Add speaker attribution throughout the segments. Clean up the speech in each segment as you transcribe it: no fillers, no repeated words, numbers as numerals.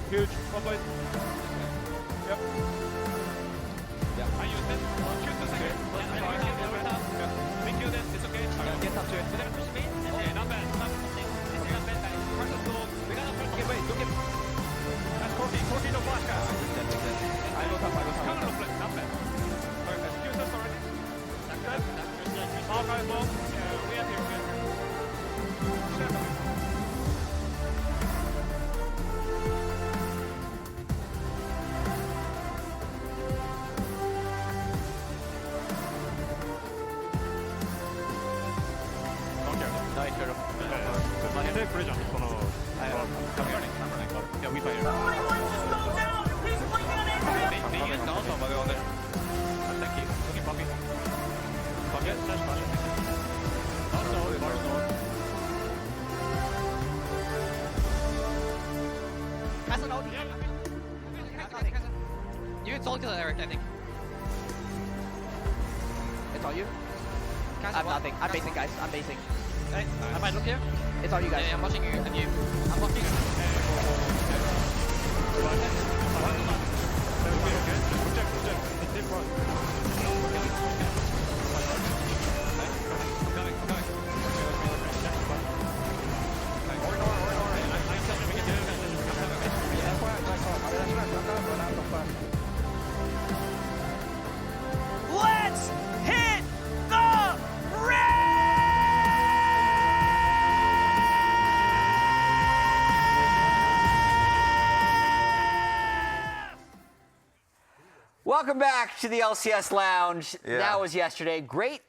Speaker 1: Huge. One point. Yep.
Speaker 2: Yeah. I use it. Shoot the second. Thank you then. It's okay.
Speaker 1: Get up to it.
Speaker 2: Okay, not bad. This is not bad. First of all, we gotta first
Speaker 1: Okay, wait. Don't get... That's 14 no flash, guys. I go top.
Speaker 2: counter no flash. Not bad.
Speaker 1: Perfect. Use this already.
Speaker 2: Good.
Speaker 1: Maokai as well. Yeah, we have here. Share coming.
Speaker 2: Yeah, we fire. They use also, but on there. Thank you. Okay, Poppy. Poppy, slash flash.
Speaker 3: That's an OD. You told to Eric, I think. It's all you? I'm nothing. I'm basing, guys. I'm basing. Hey, I might look here. It's all you guys. Yeah, I'm watching you and you. I'm watching you.
Speaker 4: Let's hit the
Speaker 5: Welcome back to the LCS Lounge.
Speaker 6: Yeah.
Speaker 5: That was yesterday. Great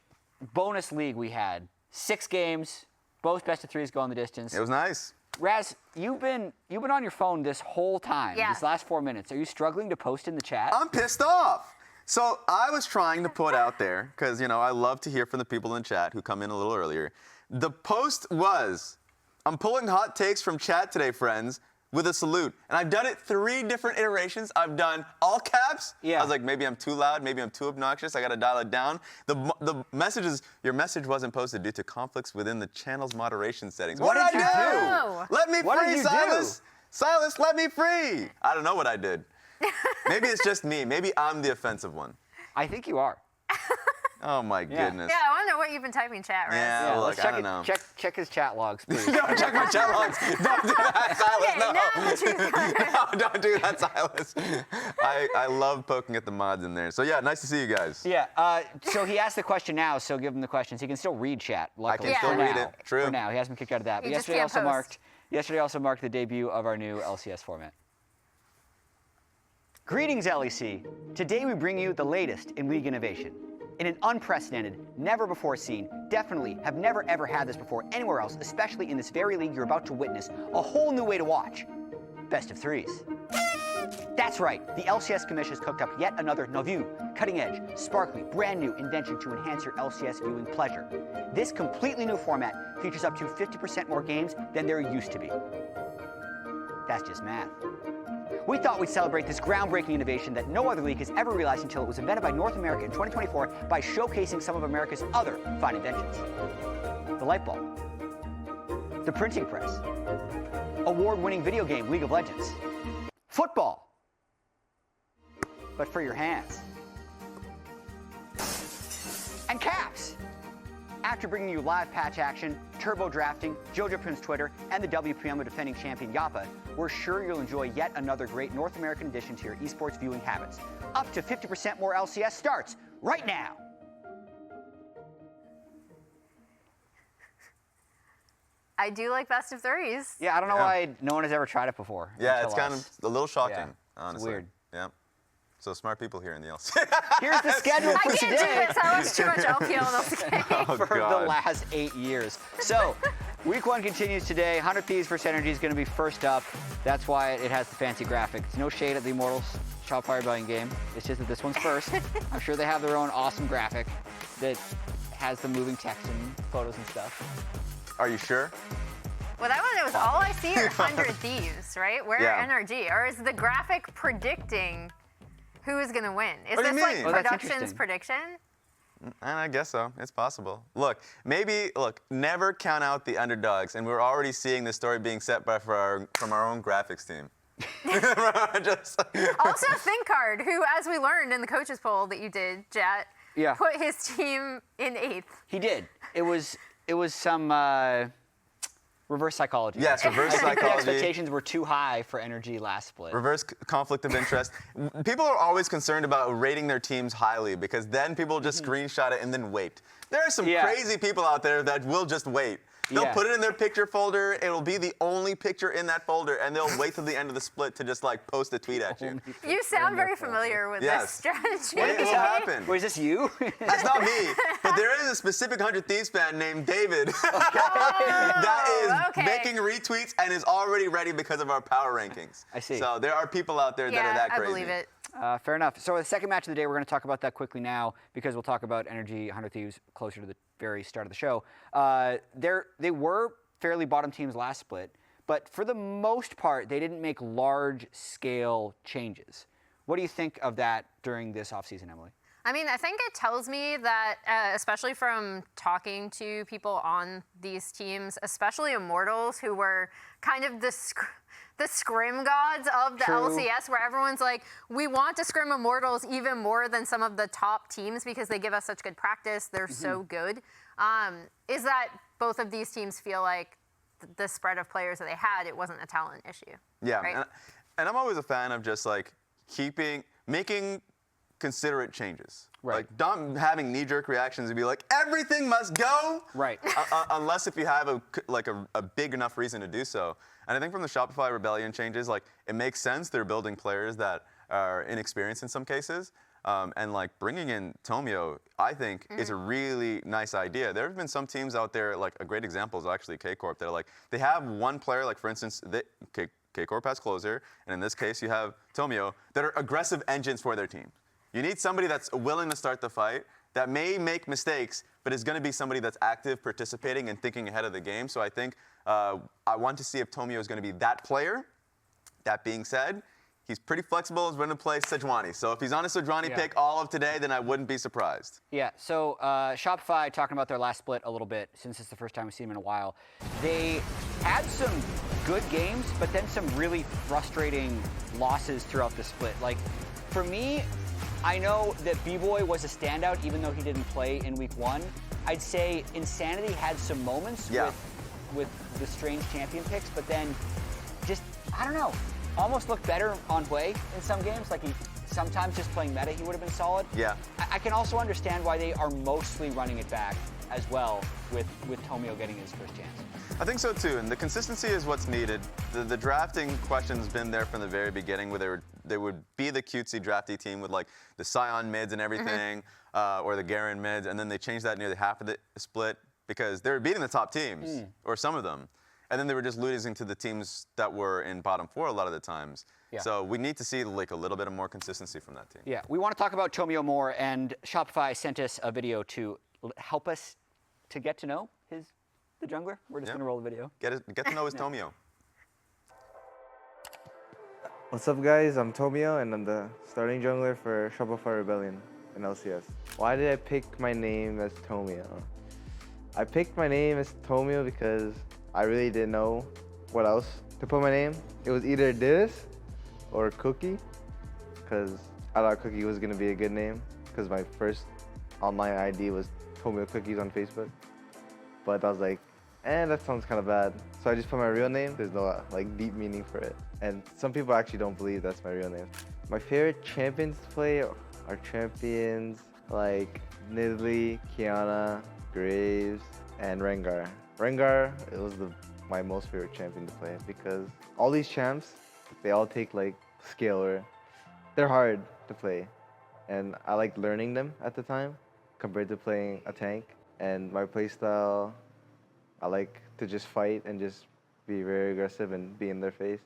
Speaker 5: bonus league we had. 6 games, both best of 3s going the distance.
Speaker 6: It was nice.
Speaker 5: Raz, you've been on your phone this whole time.
Speaker 7: Yeah.
Speaker 5: These last 4 minutes. Are you struggling to post in the chat?
Speaker 6: I'm pissed off. So I was trying to put out there, because, you know, I love to hear from the people in the chat who come in a little earlier. The post was, I'm pulling hot takes from chat today, friends, with a salute. And I've done it 3 different iterations. I've done all caps.
Speaker 5: Yeah.
Speaker 6: I was like, maybe I'm too loud, maybe I'm too obnoxious. I got to dial it down. The message is, your message wasn't posted due to conflicts within the channel's moderation settings. What did I
Speaker 7: Oh.
Speaker 6: do? Let me
Speaker 5: What
Speaker 6: free,
Speaker 5: did you
Speaker 6: Silas.
Speaker 5: do?
Speaker 6: Silas, let me free. I don't know what I did. Maybe it's just me. Maybe I'm the offensive one.
Speaker 5: I think you are.
Speaker 6: Oh my goodness.
Speaker 7: Yeah, I want to know what you've been typing in chat, right?
Speaker 6: Yeah,
Speaker 5: let's
Speaker 6: look,
Speaker 5: check
Speaker 6: I don't know.
Speaker 5: Check his chat logs, please.
Speaker 6: Don't check my chat logs. Don't do that, Silas.
Speaker 7: Okay, now the truth.
Speaker 6: No, don't do that, Silas. I love poking at the mods in there. So yeah, nice to see you guys.
Speaker 5: Yeah, so he asked the question now, so give him the questions. He can still read chat, luckily.
Speaker 6: I can
Speaker 7: still
Speaker 5: for
Speaker 6: read
Speaker 5: now.
Speaker 6: it. True.
Speaker 5: For now, he hasn't been kicked out of that.
Speaker 7: You
Speaker 5: But
Speaker 7: just can't post.
Speaker 5: yesterday also marked the debut of our new LCS format. Greetings, LEC. Today we bring you the latest in league innovation. In an unprecedented, never before seen, definitely have never ever had this before anywhere else, especially in this very league you're about to witness, a whole new way to watch. Best of 3s. That's right, the LCS Commission has cooked up yet another novu, cutting-edge, sparkly, brand new invention to enhance your LCS viewing pleasure. This completely new format features up to 50% more games than there used to be. That's just math. We thought we'd celebrate this groundbreaking innovation that no other league has ever realized until it was invented by North America in 2024 by showcasing some of America's other fine inventions. The light bulb, the printing press, award-winning video game League of Legends, football, but for your hands, and caps. After bringing you live patch action, turbo drafting, JoJo Prince Twitter, and the WPM of defending champion Yappa, we're sure you'll enjoy yet another great North American addition to your esports viewing habits. Up to 50% more LCS starts right now.
Speaker 7: I do like best of 3s.
Speaker 5: Yeah, I don't know why no one has ever tried it before.
Speaker 6: Yeah,
Speaker 5: until
Speaker 6: it's kind
Speaker 5: us.
Speaker 6: of a little shocking,
Speaker 5: Yeah,
Speaker 6: honestly.
Speaker 5: weird.
Speaker 6: Yeah. So smart people here in the LC.
Speaker 5: Here's the schedule
Speaker 7: I
Speaker 5: for
Speaker 7: can't
Speaker 5: today.
Speaker 7: do this. I watch too much LPL in this game.
Speaker 6: Oh,
Speaker 5: For
Speaker 6: God.
Speaker 5: the last 8 years. So, week 1 continues today. 100 Thieves versus NRG is going to be first up. That's why it has the fancy graphics. No shade at the Immortals Shot Fire Rebellion game. It's just that this one's first. I'm sure they have their own awesome graphic that has the moving text and photos and stuff.
Speaker 6: Are you sure?
Speaker 7: Well, that one was all I see are 100 Thieves, right? Where
Speaker 6: Yeah.
Speaker 7: are NRG? Or is the graphic predicting who is going to win? Is
Speaker 6: What do you
Speaker 7: this like
Speaker 6: mean?
Speaker 5: Oh, that's
Speaker 7: production's
Speaker 5: interesting.
Speaker 7: prediction?
Speaker 6: I guess so. It's possible. Look, never count out the underdogs, and we're already seeing the story being set by from our own graphics team. Just-
Speaker 7: Also, ThinkCard, who, as we learned in the coaches poll that you did, Jet,
Speaker 5: Yeah.
Speaker 7: put his team in 8th.
Speaker 5: He did. It was some reverse psychology.
Speaker 6: Yes, reverse
Speaker 5: I think the
Speaker 6: psychology.
Speaker 5: expectations were too high for NRG last split.
Speaker 6: Reverse conflict of interest. People are always concerned about rating their teams highly because then people just screenshot it and then wait. There are some
Speaker 5: Yeah.
Speaker 6: crazy people out there that will just wait. They'll
Speaker 5: Yeah.
Speaker 6: put it in their picture folder. It'll be the only picture in that folder, and they'll wait till the end of the split to just like post a tweet at you.
Speaker 7: You sound very familiar with
Speaker 6: Yes.
Speaker 7: this strategy.
Speaker 6: It will happen.
Speaker 5: Wait, is this you?
Speaker 6: That's not me, but there is a specific 100 Thieves fan named David that is
Speaker 7: okay.
Speaker 6: making retweets and is already ready because of our power rankings.
Speaker 5: I see.
Speaker 6: So there are people out there that are
Speaker 7: Yeah,
Speaker 6: that
Speaker 7: I
Speaker 6: crazy.
Speaker 7: believe it.
Speaker 5: Fair enough. So the second match of the day, we're going to talk about that quickly now because we'll talk about NRG 100 Thieves closer to the very start of the show. They were fairly bottom teams last split, but for the most part, they didn't make large-scale changes. What do you think of that during this offseason, Emily?
Speaker 7: I mean, I think it tells me that, especially from talking to people on these teams, especially Immortals, who were kind of the scrim gods of the
Speaker 5: True.
Speaker 7: LCS, where everyone's like, we want to scrim Immortals even more than some of the top teams because they give us such good practice. They're so good. Is that both of these teams feel like the spread of players that they had, it wasn't a talent issue.
Speaker 6: Yeah,
Speaker 7: Right?
Speaker 6: and I'm always a fan of just like making considerate changes.
Speaker 5: Right.
Speaker 6: Like not having knee-jerk reactions and be like, everything must go.
Speaker 5: Right.
Speaker 6: Unless if you have a big enough reason to do so. And I think from the Shopify Rebellion changes, like it makes sense they're building players that are inexperienced in some cases. And like bringing in Tomio, I think is a really nice idea. There have been some teams out there, like a great example is actually K-Corp. They're like, they have one player, like for instance, K-Corp has Closer, and in this case you have Tomio, that are aggressive engines for their team. You need somebody that's willing to start the fight, that may make mistakes, but is going to be somebody that's active, participating, and thinking ahead of the game. So I think I want to see if Tomio is going to be that player. That being said, he's pretty flexible as when to play Sejuani. So if he's on a Sejuani pick all of today, then I wouldn't be surprised.
Speaker 5: Yeah, so Shopify, talking about their last split a little bit, since it's the first time we've seen them in a while, they had some good games, but then some really frustrating losses throughout the split. Like, for me, I know that B-Boy was a standout, even though he didn't play in week 1. I'd say Insanity had some moments with the strange champion picks, but then just, I don't know, almost looked better on play in some games. Like, he sometimes just playing meta, he would have been solid.
Speaker 6: Yeah.
Speaker 5: I can also understand why they are mostly running it back as well with Tomio getting his first chance.
Speaker 6: I think so too, and the consistency is what's needed. The drafting question's been there from the very beginning, where they would be the cutesy drafty team with like the Scion mids and everything, or the Garen mids, and then they changed that nearly half of the split because they were beating the top teams, or some of them, and then they were just losing to the teams that were in bottom 4 a lot of the times.
Speaker 5: Yeah.
Speaker 6: So we need to see like a little bit of more consistency from that team.
Speaker 5: Yeah, we want to talk about Tomio more, and Shopify sent us a video to help us to get to know the jungler. We're just going to roll the video.
Speaker 6: Get to know his Tomio.
Speaker 8: What's up guys, I'm Tomio and I'm the starting jungler for Shopify Rebellion in LCS. Why did I pick my name as Tomio? I picked my name as Tomio because I really didn't know what else to put my name. It was either this or Cookie, because I thought Cookie was going to be a good name because my first online ID was Tomio Cookies on Facebook. But I was like, that sounds kind of bad. So I just put my real name. There's no like deep meaning for it. And some people actually don't believe that's my real name. My favorite champions to play are champions like Nidalee, Qiyana, Graves, and Rengar. Rengar, it was my most favorite champion to play because all these champs, they all take like skill, they're hard to play. And I liked learning them at the time compared to playing a tank. And my playstyle, I like to just fight and just be very aggressive and be in their face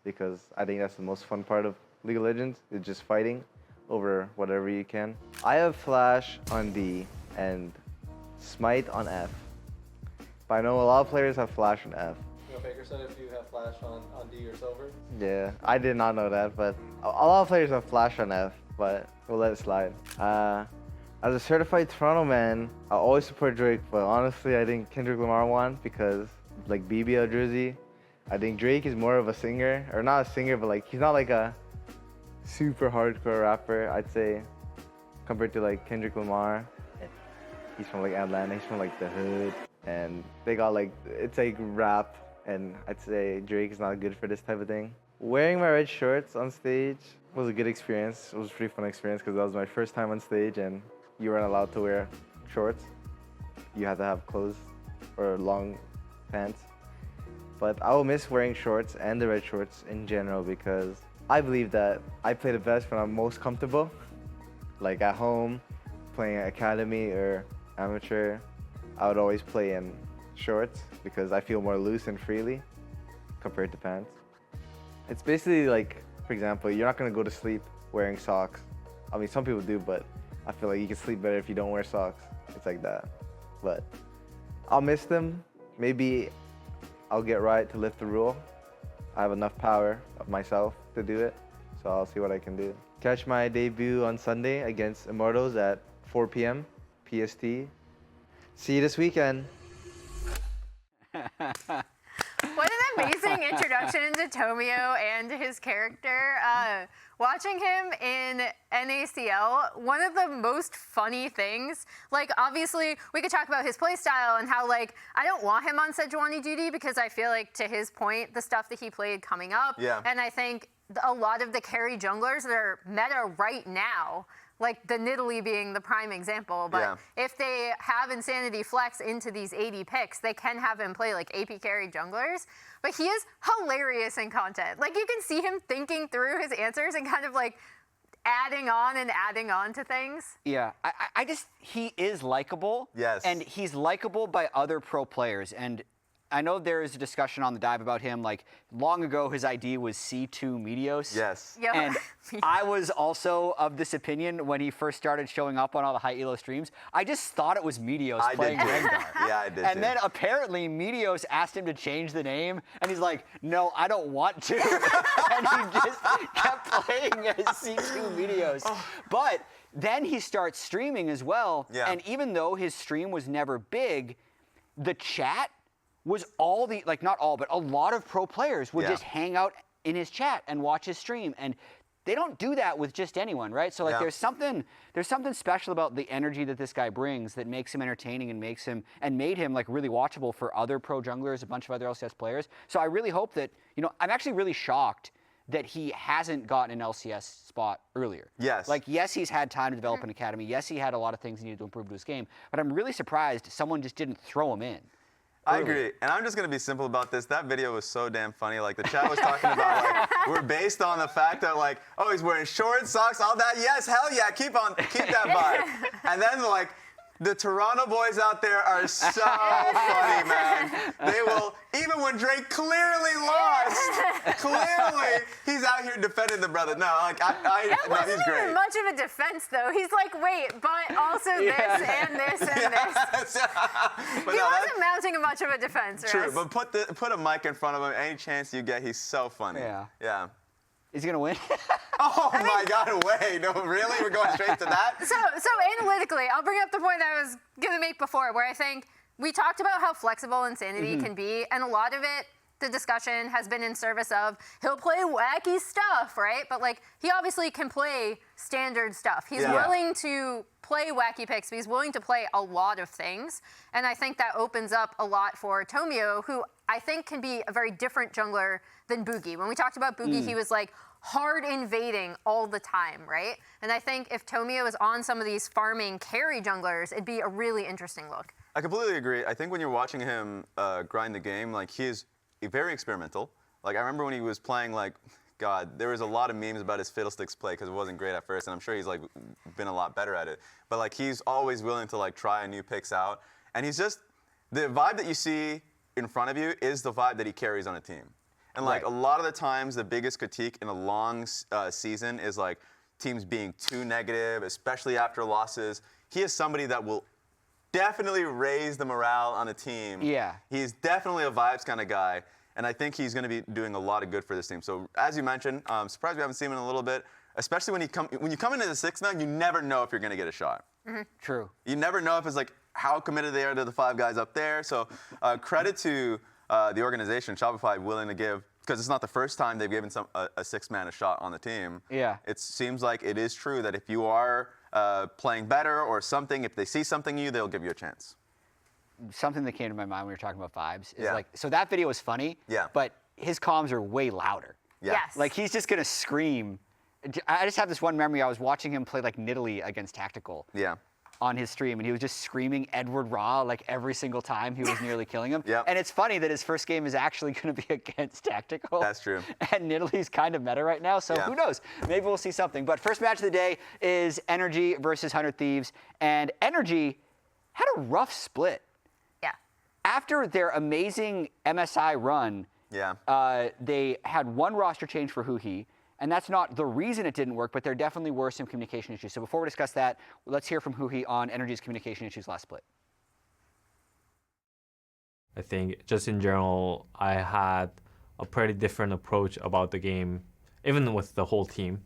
Speaker 8: because I think that's the most fun part of League of Legends, is just fighting over whatever you can. I have Flash on D and Smite on F, but I know a lot of players have Flash on F.
Speaker 9: You know, Baker said if you have Flash on D or Silver.
Speaker 8: Yeah, I did not know that, but a lot of players have Flash on F, but we'll let it slide. As a certified Toronto man, I always support Drake, but honestly, I think Kendrick Lamar won because like BBL jersey, I think Drake is more of a singer, or not a singer, but like he's not like a super hardcore rapper, I'd say, compared to like Kendrick Lamar. He's from like Atlanta, he's from like the hood, and they got like, it's like rap, and I'd say Drake is not good for this type of thing. Wearing my red shorts on stage was a good experience. It was a pretty fun experience because that was my first time on stage and you weren't allowed to wear shorts. You had to have clothes or long pants. But I will miss wearing shorts and the red shorts in general because I believe that I play the best when I'm most comfortable. Like at home, playing at academy or amateur, I would always play in shorts because I feel more loose and freely compared to pants. It's basically like, for example, you're not gonna go to sleep wearing socks. I mean, some people do, but I feel like you can sleep better if you don't wear socks. It's like that. But I'll miss them. Maybe I'll get Riot to lift the rule. I have enough power of myself to do it, so I'll see what I can do. Catch my debut on Sunday against Immortals at 4 p.m. PST. See you this weekend.
Speaker 7: What an amazing introduction to Tomio and his character. Watching him in NACL, one of the most funny things, like obviously we could talk about his playstyle and how like, I don't want him on Sejuani duty because I feel like to his point, the stuff that he played coming up, and I think a lot of the carry junglers that are meta right now, like the Nidalee being the prime example, but if they have Insanity Flex into these 80 picks, they can have him play like AP carry junglers. But he is hilarious in content. Like you can see him thinking through his answers and kind of like adding on to things.
Speaker 5: Yeah, I just, he is likable.
Speaker 6: Yes.
Speaker 5: And he's likable by other pro players. And I know there is a discussion on the dive about him, like long ago his ID was C2 Meteos.
Speaker 6: Yes.
Speaker 7: Yep.
Speaker 5: And I was also of this opinion when he first started showing up on all the high elo streams. I just thought it was Meteos playing Rengar.
Speaker 6: Yeah, I did
Speaker 5: And
Speaker 6: too.
Speaker 5: then apparently Meteos asked him to change the name, and he's like, no, I don't want to. And he just kept playing as C2 Meteos. But then he starts streaming as well, and even though his stream was never big, the chat was all the, like not all, but a lot of pro players would just hang out in his chat and watch his stream. And they don't do that with just anyone, right? So like there's something special about the energy that this guy brings that makes him entertaining and makes him, and made him like really watchable for other pro junglers, a bunch of other LCS players. So I really hope that, you know, I'm actually really shocked that he hasn't gotten an LCS spot earlier.
Speaker 6: Yes.
Speaker 5: Like, yes, he's had time to develop an academy. Yes, he had a lot of things he needed to improve to his game. But I'm really surprised someone just didn't throw him in.
Speaker 6: I agree, and I'm just gonna be simple about this. That video was so damn funny. Like the chat was talking about, like we're based on the fact that like, oh, he's wearing shorts, socks, all that. Yes, hell yeah, keep that vibe. And then like, the Toronto boys out there are so funny, man. They will, even when Drake clearly lost, he's out here defending the brother. No, like
Speaker 7: It
Speaker 6: no,
Speaker 7: wasn't
Speaker 6: he's great.
Speaker 7: even much of a defense though. He's like, wait, but also this and this and this.
Speaker 6: But
Speaker 7: He
Speaker 6: no,
Speaker 7: wasn't mounting much of a defense,
Speaker 6: true,
Speaker 7: Russ.
Speaker 6: but put a mic in front of him. Any chance you get, he's so funny. Yeah.
Speaker 5: Is he gonna win?
Speaker 6: Oh my God, wait, no, really? We're going straight to that?
Speaker 7: So analytically, I'll bring up the point I was going to make before, where I think we talked about how flexible Insanity can be, and a lot of it, the discussion has been in service of he'll play wacky stuff, right? But like, he obviously can play standard stuff. He's willing to play wacky picks, but he's willing to play a lot of things. And I think that opens up a lot for Tomio, who I think can be a very different jungler than Boogie. When we talked about Boogie, he was like hard invading all the time, right? And I think if Tomio is on some of these farming carry junglers, it'd be a really interesting look.
Speaker 6: I completely agree. I think when you're watching him grind the game, like he is very experimental. Like I remember when he was playing, like, God, there was a lot of memes about his Fiddlesticks play because it wasn't great at first, and I'm sure he's like been a lot better at it. But like he's always willing to like try new picks out, and he's just, the vibe that you see in front of you is the vibe that he carries on a team. And like a lot of the times, the biggest critique in a long season is like teams being too negative, especially after losses. He is somebody that will definitely raise the morale on a team.
Speaker 5: Yeah.
Speaker 6: He's definitely a vibes kind of guy, and I think he's going to be doing a lot of good for this team. So as you mentioned, surprised we haven't seen him in a little bit, especially when you come into the 6-man, you never know if you're going to get a shot.
Speaker 5: True.
Speaker 6: You never know if it's like how committed they are to the 5 guys up there. So credit to the organization, Shopify, willing to give, because it's not the first time they've given a six-man a shot on the team.
Speaker 5: Yeah.
Speaker 6: It seems like it is true that if you are playing better or something, if they see something in you, they'll give you a chance.
Speaker 5: Something that came to my mind when we were talking about vibes is
Speaker 6: Yeah.
Speaker 5: like, so that video was funny,
Speaker 6: Yeah.
Speaker 5: but his comms are way louder.
Speaker 6: Yeah.
Speaker 7: Yes.
Speaker 5: Like he's just gonna scream. I just have this one memory. I was watching him play like Nidalee against Tactical.
Speaker 6: Yeah.
Speaker 5: On his stream, and he was just screaming Edward Raw like every single time he was nearly killing him.
Speaker 6: Yep.
Speaker 5: And it's funny that his first game is actually going to be against Tactical.
Speaker 6: That's true.
Speaker 5: And Nidalee's kind of meta right now, so
Speaker 6: Yeah.
Speaker 5: who knows? Maybe we'll see something. But first match of the day is NRG versus 100 Thieves, and NRG had a rough split.
Speaker 7: Yeah.
Speaker 5: After their amazing MSI run,
Speaker 6: Yeah.
Speaker 5: they had one roster change for Huhi, and that's not the reason it didn't work, but there definitely were some communication issues. So before we discuss that, let's hear from Huhi on NRG's communication issues last split.
Speaker 10: I think just in general, I had a pretty different approach about the game, even with the whole team.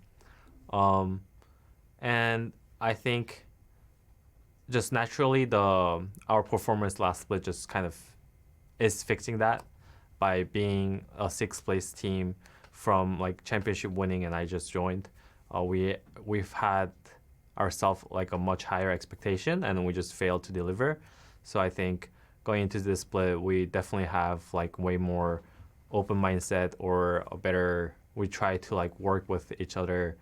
Speaker 10: And I think just naturally our performance last split just kind of is fixing that by being a sixth place team from like championship winning, and I just joined. We've had ourselves like a much higher expectation, and we just failed to deliver. So I think going into this split, we definitely have like way more open mindset, or a better. We try to like work with each other,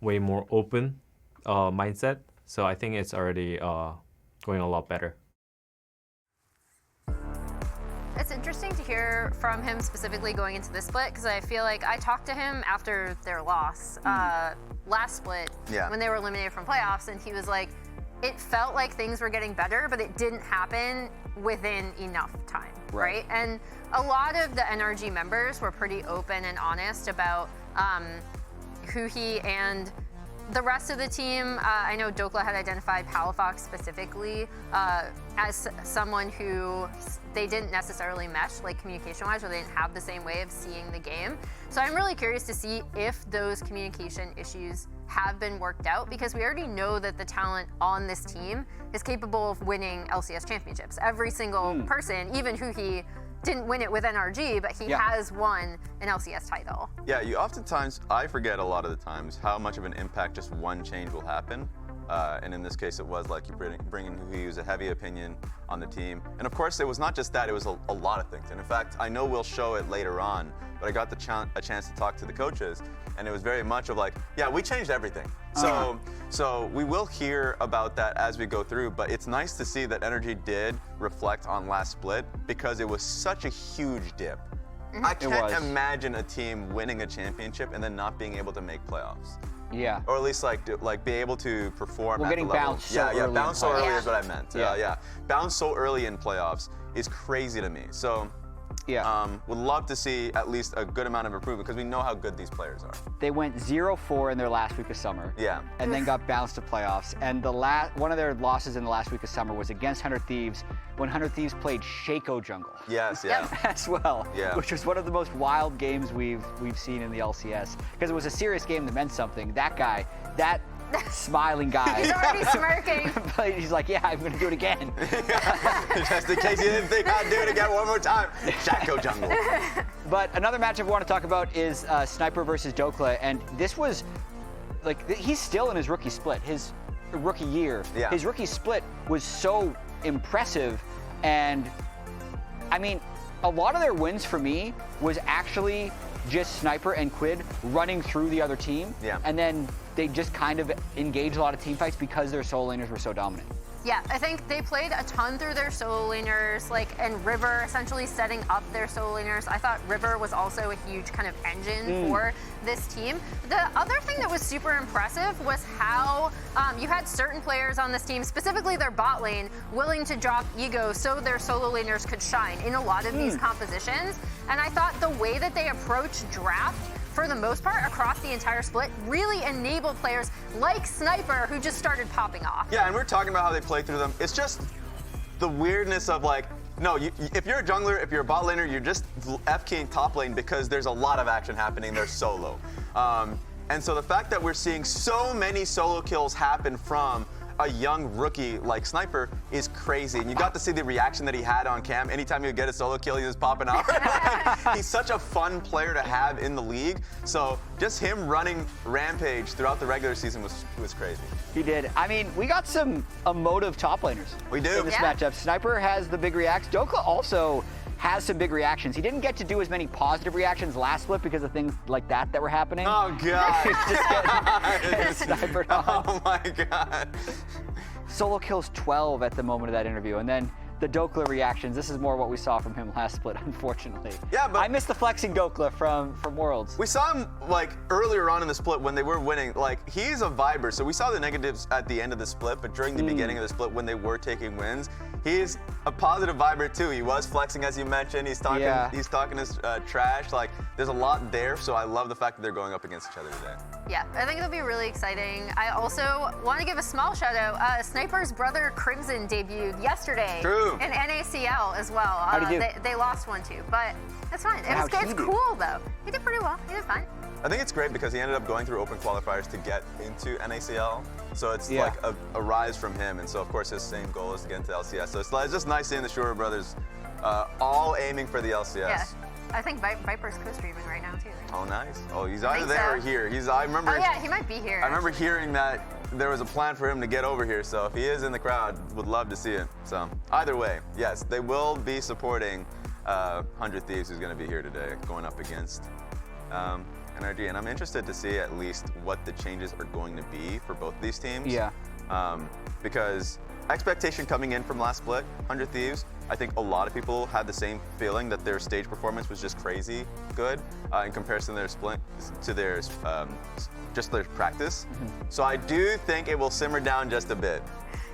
Speaker 10: way more open mindset. So I think it's already going a lot better.
Speaker 7: It's interesting to hear from him specifically going into this split, because I feel like I talked to him after their loss last split when they were eliminated from playoffs, and he was like, it felt like things were getting better, but it didn't happen within enough time, right? And a lot of the NRG members were pretty open and honest about Huhi and the rest of the team. I know Dhokla had identified Palafox specifically as someone who they didn't necessarily mesh, like communication-wise, or they didn't have the same way of seeing the game. So I'm really curious to see if those communication issues have been worked out, because we already know that the talent on this team is capable of winning LCS championships. Every single person, even Huhi, didn't win it with NRG, but he has won an LCS title.
Speaker 6: Yeah, I forget a lot of the times how much of an impact just one change will happen. And in this case, it was like you bring in Huhi, who's a heavy opinion on the team. And of course, it was not just that, it was a lot of things. And in fact, I know we'll show it later on, but I got a chance to talk to the coaches, and it was very much of like, yeah, we changed everything. So we will hear about that as we go through, but it's nice to see that NRG did reflect on last split, because it was such a huge dip. I can't imagine a team winning a championship and then not being able to make playoffs.
Speaker 5: Yeah.
Speaker 6: Or at least like be able to perform at
Speaker 5: getting
Speaker 6: the level.
Speaker 5: bounced so early
Speaker 6: bounced so early
Speaker 7: playoffs.
Speaker 6: is what I meant. Yeah. Bounced so early in playoffs is crazy to me. So would love to see at least a good amount of improvement, because we know how good these players are.
Speaker 5: They went 0-4 in their last week of summer.
Speaker 6: Yeah.
Speaker 5: And then got bounced to playoffs. And one of their losses in the last week of summer was against 100 Thieves, when 100 Thieves played Shaco jungle.
Speaker 6: Yes, yeah.
Speaker 5: As well.
Speaker 6: Yeah.
Speaker 5: Which was one of the most wild games we've seen in the LCS. Because it was a serious game that meant something. That smiling guy.
Speaker 7: He's already smirking.
Speaker 5: But he's like, yeah, I'm going to do it again.
Speaker 6: Just in case you didn't think I'd do it again one more time. Shaco jungle.
Speaker 5: But another matchup we want to talk about is Sniper versus Dhokla. And this was, like, he's still in his rookie split, his rookie year.
Speaker 6: Yeah.
Speaker 5: His rookie split was so impressive. And, I mean, a lot of their wins for me was actually just Sniper and Quid running through the other team.
Speaker 6: Yeah.
Speaker 5: And then they just kind of engaged a lot of team fights because their solo laners were so dominant.
Speaker 7: Yeah, I think they played a ton through their solo laners, and River essentially setting up their solo laners. I thought River was also a huge kind of engine for this team. The other thing that was super impressive was how you had certain players on this team, specifically their bot lane, willing to drop ego so their solo laners could shine in a lot of these compositions. And I thought the way that they approached draft, for the most part, across the entire split, really enabled players like Sniper, who just started popping off.
Speaker 6: Yeah, and we're talking about how they play through them. It's just the weirdness of like, no, if you're a jungler, if you're a bot laner, you're just F-keying top lane because there's a lot of action happening. They're solo. And so the fact that we're seeing so many solo kills happen from a young rookie like Sniper is crazy. And you got to see the reaction that he had on cam. Anytime he would get a solo kill, he was popping out. He's such a fun player to have in the league. So just him running Rampage throughout the regular season was crazy.
Speaker 5: He did. I mean, we got some emotive top laners.
Speaker 6: We do.
Speaker 5: In this matchup. Sniper has the big reacts. Dhokla also has some big reactions. He didn't get to do as many positive reactions last split because of things like that were happening.
Speaker 6: Oh, God.
Speaker 5: He's just getting snipered on.
Speaker 6: Oh, my God.
Speaker 5: Solo kills 12 at the moment of that interview. And then the Dhokla reactions, this is more what we saw from him last split, unfortunately.
Speaker 6: Yeah, but
Speaker 5: I missed the flexing Dhokla from Worlds.
Speaker 6: We saw him like earlier on in the split when they were winning. Like, he's a viber, so we saw the negatives at the end of the split, but during the beginning of the split when they were taking wins, he's a positive viber too. He was flexing, as you mentioned. He's talking his trash. Like, there's a lot there, so I love the fact that they're going up against each other today.
Speaker 7: Yeah, I think it'll be really exciting. I also want to give a small shout out. Sniper's brother Crimson debuted yesterday.
Speaker 6: True.
Speaker 7: In NACL as well.
Speaker 5: How'd he do?
Speaker 7: They lost 1-2, but that's fine. It's cool though. He did pretty well. He did fine.
Speaker 6: I think it's great because he ended up going through open qualifiers to get into NACL. So it's like a rise from him. And so, of course, his same goal is to get into LCS. So it's just nice seeing the Shura brothers all aiming for the LCS.
Speaker 7: Yeah. I think Viper's co-streaming right now, too.
Speaker 6: Oh, nice. Oh, he's either there or here. I remember.
Speaker 7: Oh, yeah, he might be here.
Speaker 6: I remember hearing that there was a plan for him to get over here. So if he is in the crowd, would love to see it. So either way, yes, they will be supporting 100 Thieves, who's going to be here today, going up against NRG. And I'm interested to see at least what the changes are going to be for both of these teams.
Speaker 5: Yeah.
Speaker 6: Because expectation coming in from last split, 100 Thieves, I think a lot of people had the same feeling that their stage performance was just crazy good in comparison to their split, to their just their practice. So I do think it will simmer down just a bit.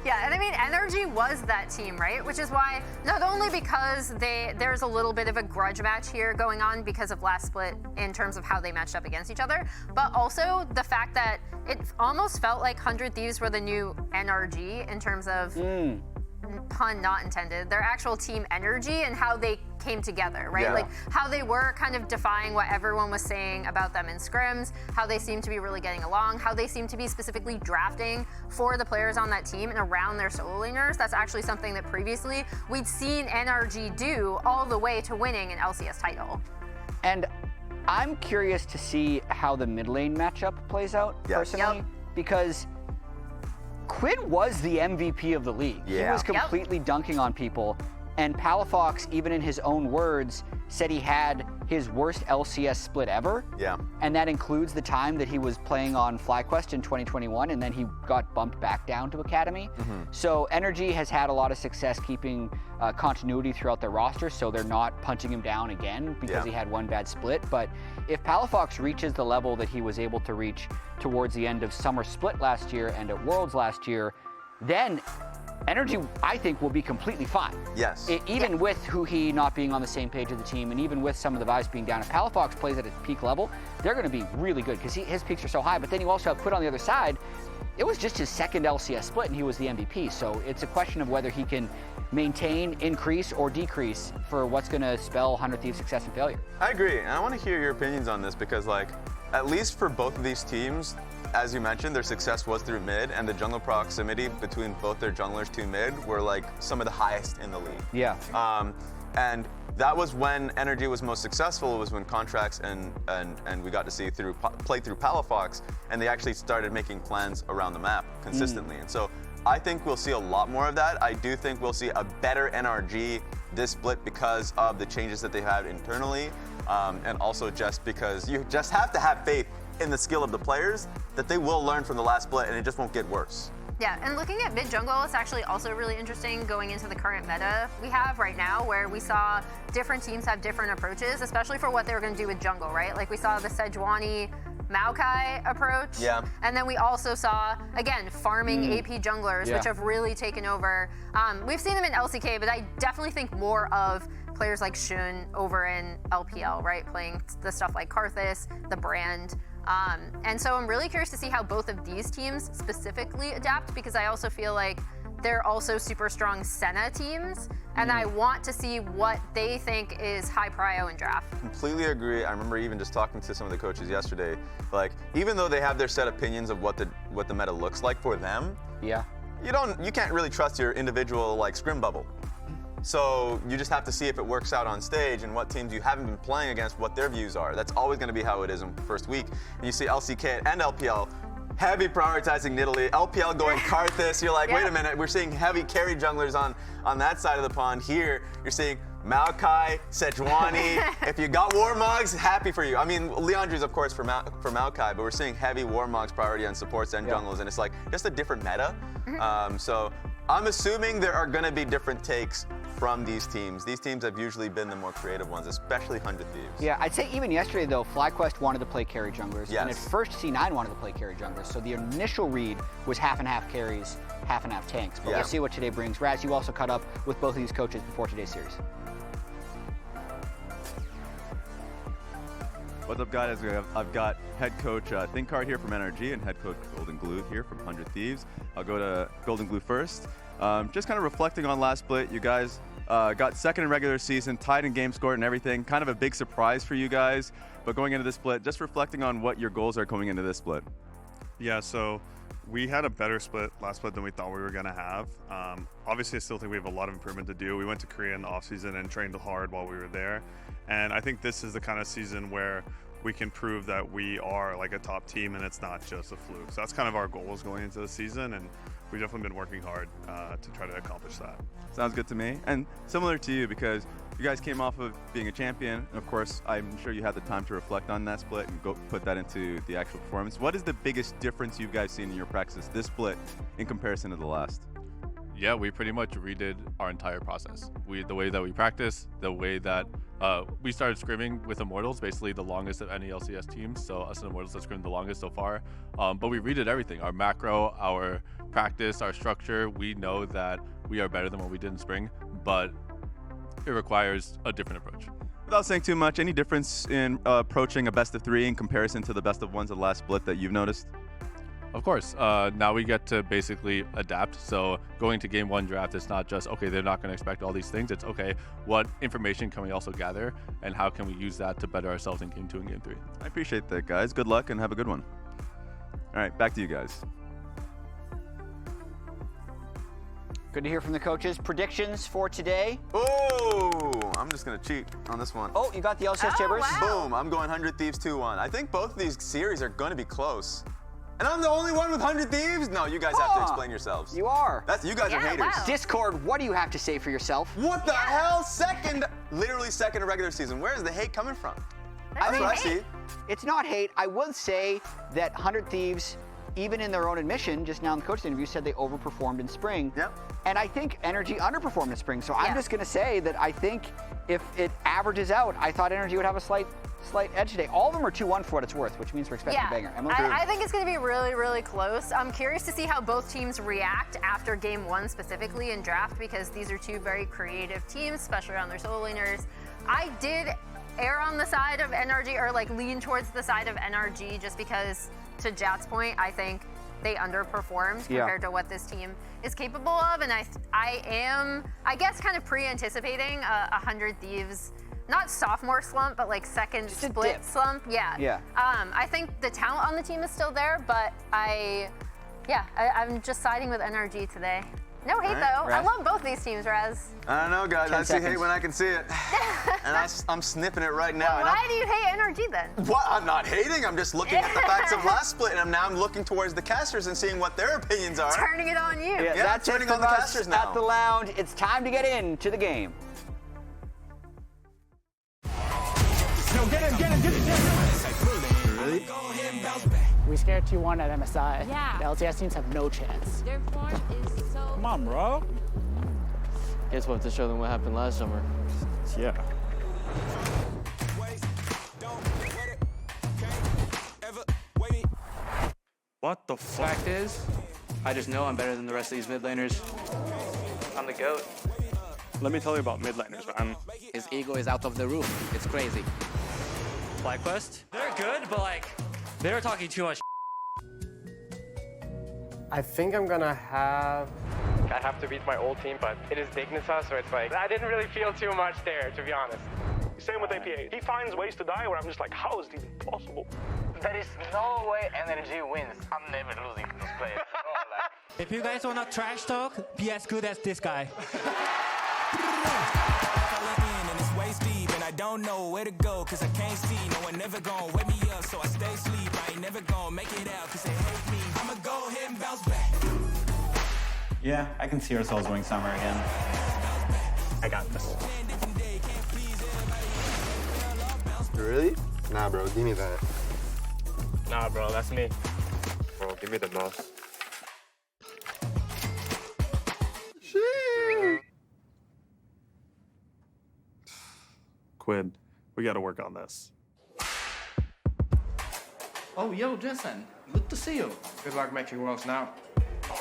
Speaker 7: Yeah, and I mean, NRG was that team, right? Which is why, not only because there's a little bit of a grudge match here going on because of last split in terms of how they matched up against each other, but also the fact that it almost felt like 100 Thieves were the new NRG in terms of, pun not intended, their actual team energy and how they came together, right?
Speaker 6: Yeah.
Speaker 7: Like how they were kind of defying what everyone was saying about them in scrims, how they seemed to be really getting along, how they seemed to be specifically drafting for the players on that team and around their solo laners. That's actually something that previously we'd seen NRG do all the way to winning an LCS title.
Speaker 5: And I'm curious to see how the mid lane matchup plays out, personally, because Quid was the MVP of the league. He was completely dunking on people. And Palafox, even in his own words, said he had his worst LCS split ever.
Speaker 6: Yeah.
Speaker 5: And that includes the time that he was playing on FlyQuest in 2021, and then he got bumped back down to Academy. So NRG has had a lot of success keeping continuity throughout their roster, so they're not punching him down again because he had one bad split. But if Palafox reaches the level that he was able to reach towards the end of Summer Split last year and at Worlds last year, then NRG, I think, will be completely fine.
Speaker 6: Yes.
Speaker 5: Even with Huhi not being on the same page of the team, and even with some of the vibes being down, if Palafox plays at his peak level, they're going to be really good because his peaks are so high. But then you also have Quid on the other side. It was just his second LCS split, and he was the MVP. So it's a question of whether he can maintain, increase, or decrease for what's going to spell 100 Thieves' success and failure.
Speaker 6: I agree, and I want to hear your opinions on this because, like, at least for both of these teams, as you mentioned, their success was through mid, and the jungle proximity between both their junglers to mid were like some of the highest in the league.
Speaker 5: Yeah.
Speaker 6: And that was when NRG was most successful. It was when Contractz and we got to see play through Palafox, and they actually started making plans around the map consistently. And so I think we'll see a lot more of that. I do think we'll see a better NRG this split because of the changes that they had internally, and also just because you just have to have faith in the skill of the players that they will learn from the last split, and it just won't get worse.
Speaker 7: Yeah, and looking at mid jungle, it's actually also really interesting going into the current meta we have right now, where we saw different teams have different approaches, especially for what they were going to do with jungle, right? Like we saw the Sejuani Maokai approach.
Speaker 6: Yeah.
Speaker 7: And then we also saw, again, farming AP junglers, which have really taken over. We've seen them in LCK, but I definitely think more of players like Shun over in LPL, right? Playing the stuff like Karthus, the brand. And so I'm really curious to see how both of these teams specifically adapt, because I also feel like they're also super strong Senna teams, and I want to see what they think is high prio in draft.
Speaker 6: Completely agree. I remember even just talking to some of the coaches yesterday, like, even though they have their set opinions of what the meta looks like for them, you can't really trust your individual like scrim bubble. So you just have to see if it works out on stage and what teams you haven't been playing against, what their views are. That's always going to be how it is in first week. And you see LCK and LPL heavy prioritizing Nidalee, LPL going Karthus. You're like, wait a minute, we're seeing heavy carry junglers on that side of the pond. Here, you're seeing Maokai, Sejuani. If you got Warmogs, happy for you. I mean, Leandri's of course for Maokai, but we're seeing heavy Warmogs priority on supports and jungles, and it's like just a different meta. So I'm assuming there are going to be different takes from these teams. These teams have usually been the more creative ones, especially 100 Thieves.
Speaker 5: Yeah, I'd say even yesterday though, FlyQuest wanted to play carry junglers, and at first C9 wanted to play carry junglers, so the initial read was half and half carries, half and half tanks. But we'll see what today brings. Raz, you also caught up with both of these coaches before today's series.
Speaker 11: What's up, guys? I've got head coach Thinkard here from NRG and head coach Golden Glue here from 100 Thieves. I'll go to Golden Glue first. Just kind of reflecting on last split, you guys got second in regular season, tied in game score and everything. Kind of a big surprise for you guys. But going into this split, just reflecting on what your goals are going into this split.
Speaker 12: Yeah, so we had a better last split than we thought we were going to have. Obviously, I still think we have a lot of improvement to do. We went to Korea in the offseason and trained hard while we were there. And I think this is the kind of season where we can prove that we are like a top team and it's not just a fluke. So that's kind of our goals going into the season, and we've definitely been working hard to try to accomplish that.
Speaker 11: Sounds good to me. And similar to you, because you guys came off of being a champion. Of course, I'm sure you had the time to reflect on that split and go put that into the actual performance. What is the biggest difference you guys seen in your practice this split in comparison to the last?
Speaker 13: Yeah, we pretty much redid our entire process. The way that we practice, the way that we started scrimming with Immortals, basically the longest of any LCS teams. So us and Immortals have scrimmed the longest so far. But we redid everything, our macro, our practice, our structure. We know that we are better than what we did in spring, but it requires a different approach.
Speaker 11: Without saying too much, any difference in approaching a best of three in comparison to the best of ones of the last split that you've noticed?
Speaker 13: Of course. Now we get to basically adapt. So going to game one draft, it's not just, okay, they're not going to expect all these things. It's, okay, what information can we also gather and how can we use that to better ourselves in game two and game three?
Speaker 11: I appreciate that, guys. Good luck and have a good one. All right, back to you guys.
Speaker 5: Good to hear from the coaches. Predictions for today?
Speaker 6: Oh, I'm just going to cheat on this one.
Speaker 5: Oh, you got the LCS Tibbers?
Speaker 7: Wow.
Speaker 6: Boom, I'm going 100 Thieves 2-1. I think both of these series are going to be close. And I'm the only one with 100 Thieves? No, you guys have to explain yourselves.
Speaker 5: You are.
Speaker 6: You guys are haters.
Speaker 7: Wow.
Speaker 5: Discord, what do you have to say for yourself?
Speaker 6: What the hell? Literally second in regular season. Where is the hate coming from? That's what I see.
Speaker 5: It's not hate. I would say that 100 Thieves, even in their own admission, just now in the coach interview, said they overperformed in spring.
Speaker 6: Yep.
Speaker 5: And I think NRG underperformed in spring. So I'm just going to say that I think if it averages out, I thought NRG would have a slight edge today. All of them are 2-1 for what it's worth, which means we're expecting a banger.
Speaker 7: I think it's going to be really, really close. I'm curious to see how both teams react after game one specifically in draft, because these are two very creative teams, especially on their solo laners. I did err on the side of NRG, or like lean towards the side of NRG, just because, to Jat's point, I think they underperformed compared to what this team is capable of. And I am, I guess, kind of pre-anticipating a 100 Thieves, not sophomore slump, but like second split slump. Yeah. I think the talent on the team is still there, but I'm just siding with NRG today. No hate though.
Speaker 5: Raz?
Speaker 7: I love both these teams, Raz.
Speaker 6: I don't know, guys. I see hate when I can see it. And I'm snipping it right now.
Speaker 7: Why do you hate NRG then?
Speaker 6: What? I'm not hating. I'm just looking at the facts of last split, and I'm looking towards the casters and seeing what their opinions are.
Speaker 7: Turning it on you.
Speaker 5: Yeah, that's
Speaker 6: turning
Speaker 5: it
Speaker 6: on the
Speaker 5: from
Speaker 6: casters
Speaker 5: us
Speaker 6: now.
Speaker 5: at the lounge. It's time to get into the game.
Speaker 11: Really?
Speaker 14: We scared 2-1 at MSI.
Speaker 15: Yeah.
Speaker 14: The LCS teams have no chance.
Speaker 15: Their form is so...
Speaker 14: Come on, bro.
Speaker 16: Guess we'll have to show them what happened last summer.
Speaker 14: Yeah.
Speaker 17: What the fuck?
Speaker 18: Fact is, I just know I'm better than the rest of these mid laners. I'm the GOAT.
Speaker 17: Let me tell you about mid laners, man.
Speaker 18: His ego is out of the roof. It's crazy.
Speaker 19: FlyQuest, they're good, but like, they're talking too much.
Speaker 20: I think I'm gonna have... I have to beat my old team, but it is Dignitas, so it's like, I didn't really feel too much there, to be honest.
Speaker 17: Same with APA. He finds ways to die where I'm just like, how is it even possible?
Speaker 21: There is no way NRG wins. I'm never losing to those players.
Speaker 19: If you guys wanna trash talk, be as good as this guy.
Speaker 15: And I don't know where to go, cause I can't see. No one never gonna wake me up, so I stay asleep. I ain't never gonna make it out, cause they hate me. I'ma go ahead and bounce back.
Speaker 21: Yeah, I can see ourselves winning summer again.
Speaker 17: I got this.
Speaker 9: Really? Nah, bro, give me that.
Speaker 17: Nah, bro, that's me. Bro, give me the mouse.
Speaker 12: Quid, we gotta work on this.
Speaker 18: Oh, yo, Jason. Good to see you.
Speaker 20: Good luck making worlds now.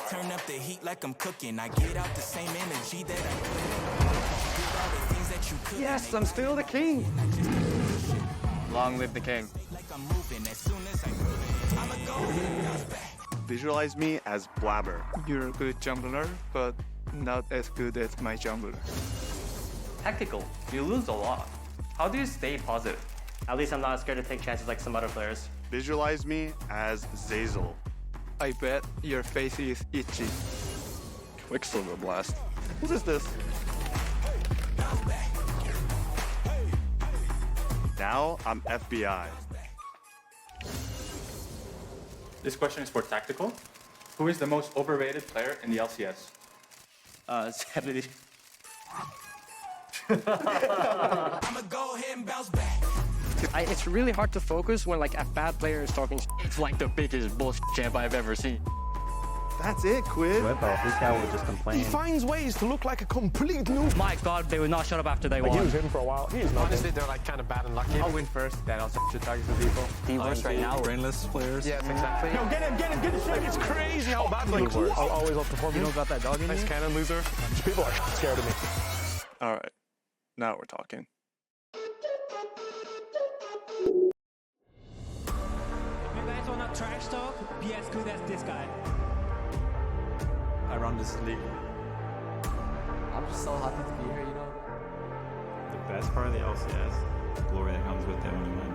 Speaker 15: Turn up the heat like I'm cooking. I get out the same energy that I put.
Speaker 20: Yes, I'm still the king. Long live the king.
Speaker 12: Visualize me as Blabber.
Speaker 9: You're a good jungler, but not as good as my jungler.
Speaker 18: Tactical. You lose a lot. How do you stay positive?
Speaker 19: At least I'm not scared to take chances like some other players.
Speaker 12: Visualize me as Zazel.
Speaker 9: I bet your face is itchy.
Speaker 12: Quicksilver Blast. What is this? Now I'm FBI.
Speaker 21: This question is for Tactical. Who is the most overrated player in the LCS?
Speaker 18: 70.
Speaker 15: I'ma go ahead and bounce back.
Speaker 19: It's really hard to focus when like a bad player is talking. It's like the biggest bullshit champ I've ever seen.
Speaker 12: That's it, Quid.
Speaker 8: This guy will just complain.
Speaker 17: He finds ways to look like a complete noob.
Speaker 19: My God, they would not shut up after they
Speaker 17: Like,
Speaker 19: won.
Speaker 17: he was hidden for a while. He is not.
Speaker 20: Honestly, they're like kind of bad and lucky.
Speaker 9: I'll win first, then I'll shoot targets to people.
Speaker 3: Teamwork right now.
Speaker 11: Brainless players.
Speaker 20: Yes, exactly.
Speaker 17: Yo, get him, the shit. It's crazy how bad like I'll always outperform you.
Speaker 8: You don't got that dog in
Speaker 17: Nice
Speaker 8: you?
Speaker 17: cannon loser. People are scared of me.
Speaker 12: All right, now we're talking.
Speaker 19: If you guys wanna trash talk, be as good as this guy.
Speaker 11: I run this league.
Speaker 8: I'm just so happy to be here, you know?
Speaker 11: The best part of the LCS, the glory that comes with it when you win.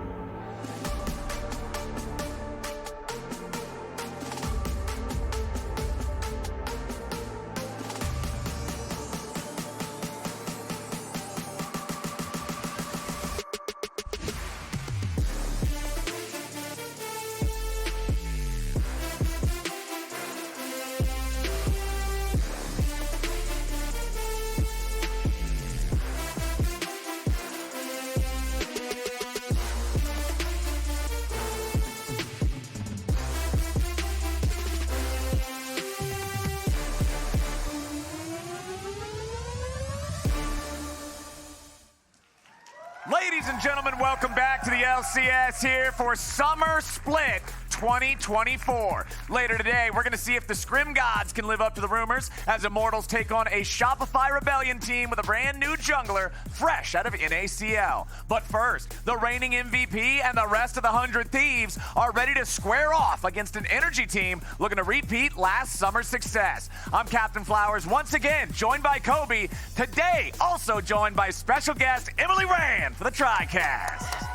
Speaker 4: Ladies and gentlemen, welcome back to the LCS here for Summer Split 2024. Later today, we're going to see if the Scrim Gods can live up to the rumors as Immortals take on a Shopify Rebellion team with a brand new jungler fresh out of NACL. But first, the reigning MVP and the rest of the 100 Thieves are ready to square off against an NRG team looking to repeat last summer's success. I'm CaptainFlowers, once again joined by Kobe. Today, also joined by special guest Emily Rand for the TriCast.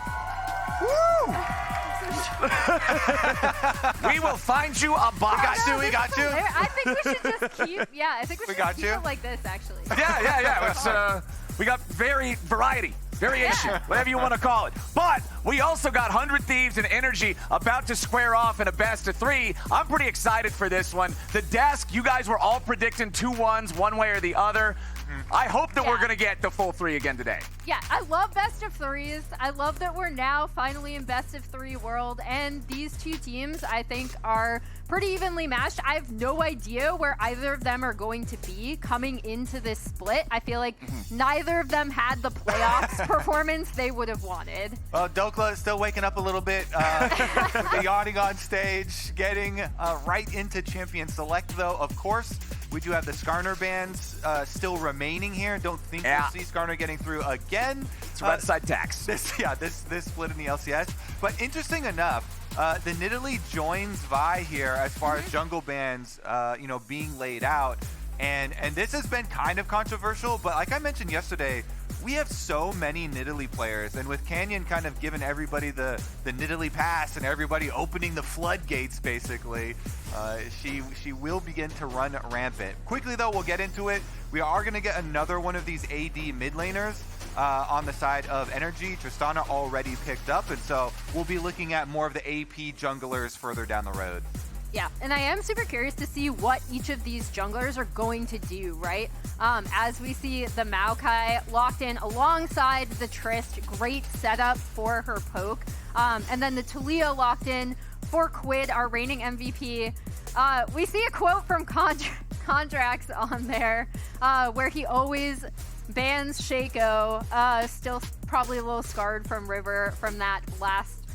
Speaker 4: Woo! We will find you a box.
Speaker 7: We got you. I think we should just keep. Yeah, I think we should keep it like this, actually.
Speaker 4: Yeah. It's, we got variation, whatever you want to call it. But we also got 100 Thieves and NRG about to square off in a best of 3. I'm pretty excited for this one. The desk, you guys were all predicting 2-1s one way or the other. I hope that we're going to get the full 3 again today.
Speaker 7: Yeah, I love best of 3s. I love that we're now finally in best of 3 world, and these two teams I think are pretty evenly matched. I have no idea where either of them are going to be coming into this split. I feel like neither of them had the playoffs performance they would have wanted.
Speaker 22: Well, Dhokla is still waking up a little bit, yawning on stage, getting right into Champion Select though, of course. We do have the Skarner bans still remaining here. Don't think we'll see Skarner getting through again.
Speaker 4: It's red side tax.
Speaker 22: This split in the LCS. But interesting enough, the Nidalee joins Vi here as far as jungle bans, being laid out. And this has been kind of controversial, but like I mentioned yesterday, we have so many Nidalee players, and with Canyon kind of giving everybody the Nidalee pass and everybody opening the floodgates, basically, she will begin to run rampant. Quickly, though, we'll get into it. We are going to get another one of these AD mid laners on the side of NRG. Tristana already picked up, and so we'll be looking at more of the AP junglers further down the road.
Speaker 7: Yeah, and I am super curious to see what each of these junglers are going to do, right? As we see the Maokai locked in alongside the Trist, great setup for her poke. And then the Taliyah locked in for Quid, our reigning MVP. We see a quote from Contractz on there, where he always bans Shaco, still probably a little scarred from River from that last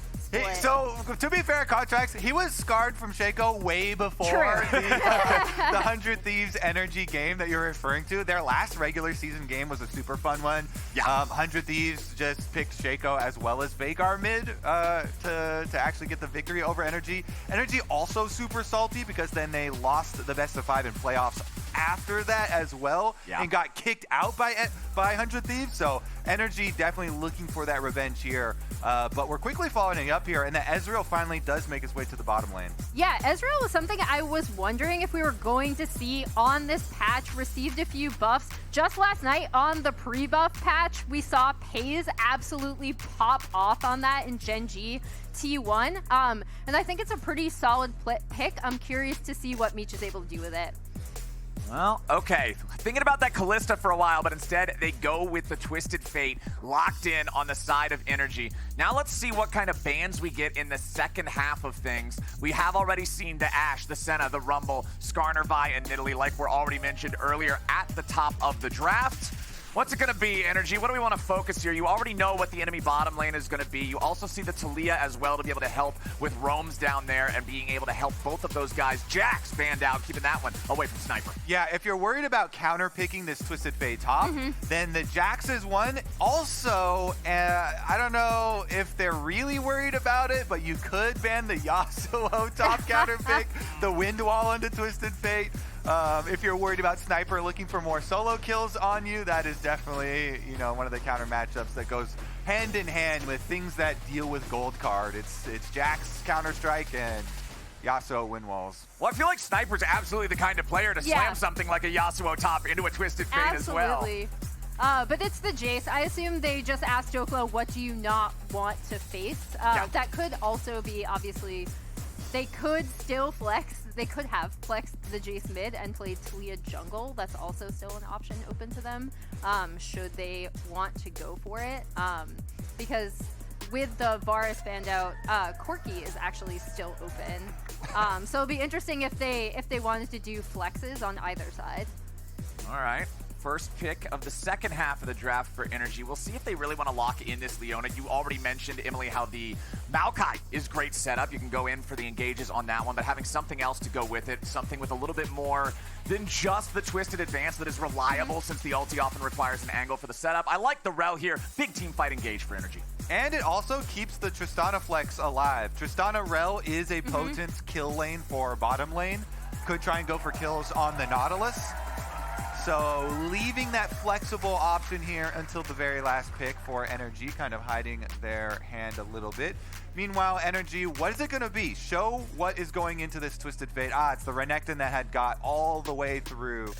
Speaker 22: So, to be fair, Contractz, he was scarred from Shaco way before the 100 Thieves NRG game that you're referring to. Their last regular season game was a super fun one. Yeah. 100 Thieves just picked Shaco as well as Veigar mid to actually get the victory over NRG. NRG also super salty because then they lost the best of 5 in playoffs after that as well, and got kicked out by 100 Thieves. So NRG definitely looking for that revenge here. But we're quickly following up here, and that Ezreal finally does make his way to the bottom lane.
Speaker 7: Yeah, Ezreal was something I was wondering if we were going to see on this patch. Received a few buffs. Just last night on the pre-buff patch, we saw Pays absolutely pop off on that in Gen G T1. And I think it's a pretty solid pick. I'm curious to see what Meech is able to do with it.
Speaker 4: Well, okay. Thinking about that Kai'Sa for a while, but instead they go with the Twisted Fate locked in on the side of NRG. Now let's see what kind of bans we get in the second half of things. We have already seen the Ashe, the Senna, the Rumble, Skarner, Vi, and Nidalee, like we're already mentioned earlier, at the top of the draft. What's it going to be, NRG? What do we want to focus here? You already know what the enemy bottom lane is going to be. You also see the Taliyah as well to be able to help with roams down there and being able to help both of those guys. Jax banned out, keeping that one away from Sniper.
Speaker 22: Yeah, if you're worried about counter-picking this Twisted Fate top, then the Jax is one. Also, I don't know if they're really worried about it, but you could ban the Yasuo top counter-pick, the Wind Wall into Twisted Fate. If you're worried about Sniper looking for more solo kills on you, that is definitely, you know, one of the counter matchups that goes hand in hand with things that deal with gold card. It's Jax Counter-Strike and Yasuo win walls.
Speaker 4: Well, I feel like Sniper's absolutely the kind of player to slam something like a Yasuo top into a Twisted Fate as well.
Speaker 7: Absolutely. But it's the Jace. I assume they just asked Dhokla, what do you not want to face? That could also be, obviously, they could still flex. They could have flexed the Jace mid and played Taliyah jungle. That's also still an option open to them, should they want to go for it. Because with the Varus banned out, Corki is actually still open. So it'll be interesting if they wanted to do flexes on either side.
Speaker 4: All right. First pick of the second half of the draft for NRG. We'll see if they really want to lock in this Leona. You already mentioned, Emily, how the Maokai is great setup. You can go in for the engages on that one, but having something else to go with it, something with a little bit more than just the Twisted Advance that is reliable since the ulti often requires an angle for the setup. I like the Rell here. Big team fight engage for NRG.
Speaker 22: And it also keeps the Tristana flex alive. Tristana Rell is a potent kill lane for bottom lane. Could try and go for kills on the Nautilus. So leaving that flexible option here until the very last pick for NRG, kind of hiding their hand a little bit. Meanwhile, NRG, what is it going to be? Show what is going into this Twisted Fate. It's the Renekton that had got all the way through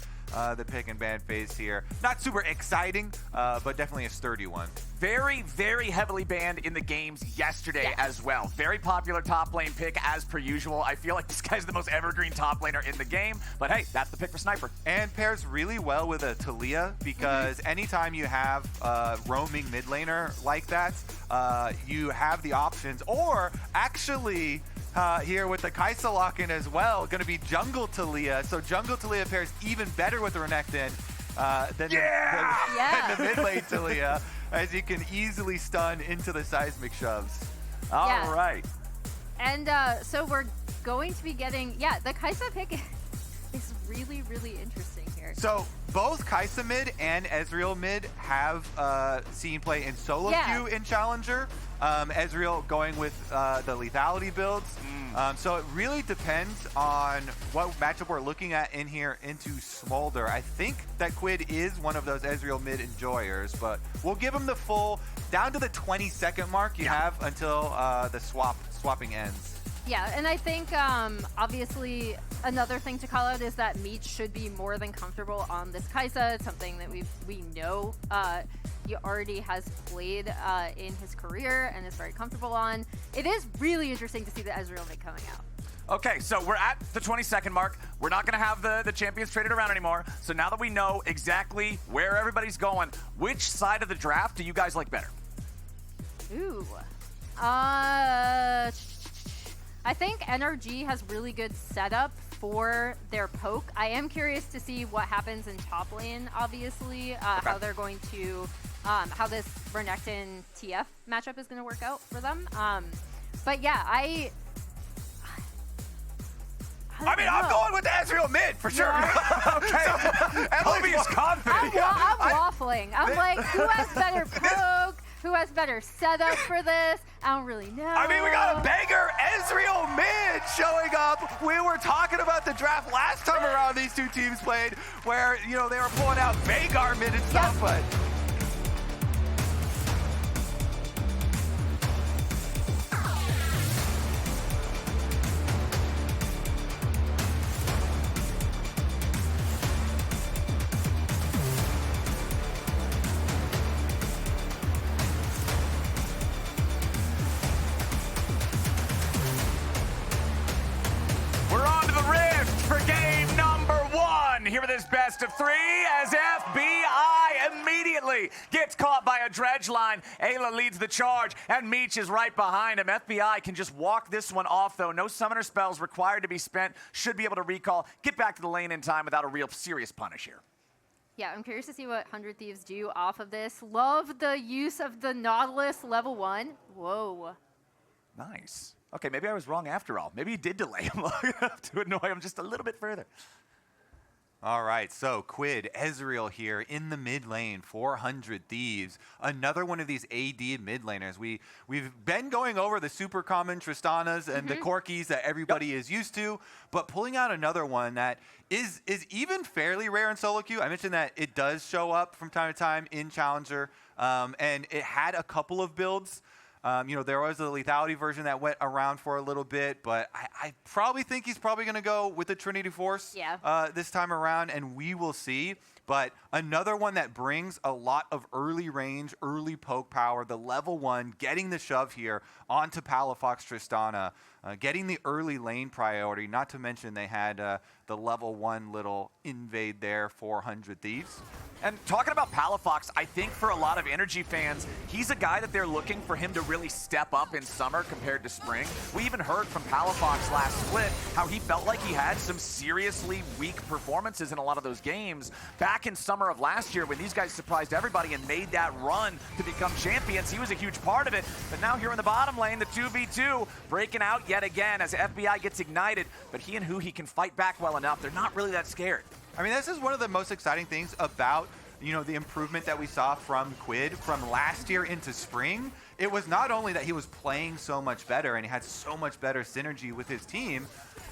Speaker 22: the pick and ban phase here. Not super exciting, but definitely a sturdy one.
Speaker 4: Very, very heavily banned in the games yesterday as well. Very popular top lane pick as per usual. I feel like this guy's the most evergreen top laner in the game, but hey, that's the pick for Sniper.
Speaker 22: And pairs really well with a Taliyah because anytime you have a roaming mid laner like that, you have the options, or actually here with the Kai'Sa lock-in as well, going to be Jungle Taliyah. So Jungle Taliyah pairs even better with the Renekton than the mid lane Taliyah, as you can easily stun into the seismic shoves.
Speaker 4: All right.
Speaker 7: And so we're going to be getting, the Kai'Sa pick is really, really interesting here. here.
Speaker 22: So both Kai'Sa mid and Ezreal mid have seen play in solo queue in Challenger. Ezreal going with the lethality builds. So it really depends on what matchup we're looking at in here into Smolder. I think that Quid is one of those Ezreal mid enjoyers, but we'll give him the full, down to the 20-second mark you have until the swapping ends.
Speaker 7: Yeah, and I think obviously another thing to call out is that Meech should be more than comfortable on this Kai'Sa. It's something that we know he already has played in his career and is very comfortable on. It is really interesting to see the Ezreal mid coming out.
Speaker 4: Okay, so we're at the 20-second mark. We're not going to have the champions traded around anymore. So now that we know exactly where everybody's going, which side of the draft do you guys like better?
Speaker 7: Ooh. I think NRG has really good setup for their poke. I am curious to see what happens in top lane, obviously, how they're going to, how this Renekton TF matchup is going to work out for them. But yeah, I'm
Speaker 22: going with the Ezreal mid for sure.
Speaker 4: Okay. Emily is confident.
Speaker 7: I'm waffling. I'm like, who has better poke? Who has better setup for this? I don't really know.
Speaker 22: I mean, we got a banger Ezreal mid showing up. We were talking about the draft last time around these two teams played, where, you know, they were pulling out Veigar mid and stuff, but...
Speaker 4: Here with his best of three as FBI immediately gets caught by a dredge line. Eyla leads the charge, and Meech is right behind him. FBI can just walk this one off, though. No summoner spells required to be spent. Should be able to recall, get back to the lane in time without a real serious punish here.
Speaker 7: Yeah, I'm curious to see what 100 Thieves do off of this. Love the use of the Nautilus level 1. Whoa.
Speaker 4: Nice. Okay, maybe I was wrong after all. Maybe he did delay him long enough to annoy him just a little bit further.
Speaker 22: All right, so Quid, Ezreal here in the mid lane, 400 Thieves. Another one of these AD mid laners. We've been going over the super common Tristanas and the Corkis that everybody is used to, but pulling out another one that is even fairly rare in solo queue. I mentioned that it does show up from time to time in Challenger, and it had a couple of builds. You know, there was a lethality version that went around for a little bit, but I probably think he's probably going to go with the Trinity Force this time around, and we will see. But another one that brings a lot of early range, early poke power, the level 1, getting the shove here onto Palafox Tristana, getting the early lane priority, not to mention they had the level 1 little invade there, 400 Thieves.
Speaker 4: And talking about Palafox, I think for a lot of NRG fans, he's a guy that they're looking for him to really step up in summer compared to spring. We even heard from Palafox last split how he felt like he had some seriously weak performances in a lot of those games. Back in summer of last year when these guys surprised everybody and made that run to become champions, he was a huge part of it. But now here in the bottom lane, the 2v2 breaking out yet again as FBI gets ignited. But he and Huhi can fight back well enough. They're not really that scared.
Speaker 22: I mean, this is one of the most exciting things about, you know, the improvement that we saw from Quid from last year into spring. It was not only that he was playing so much better and he had so much better synergy with his team,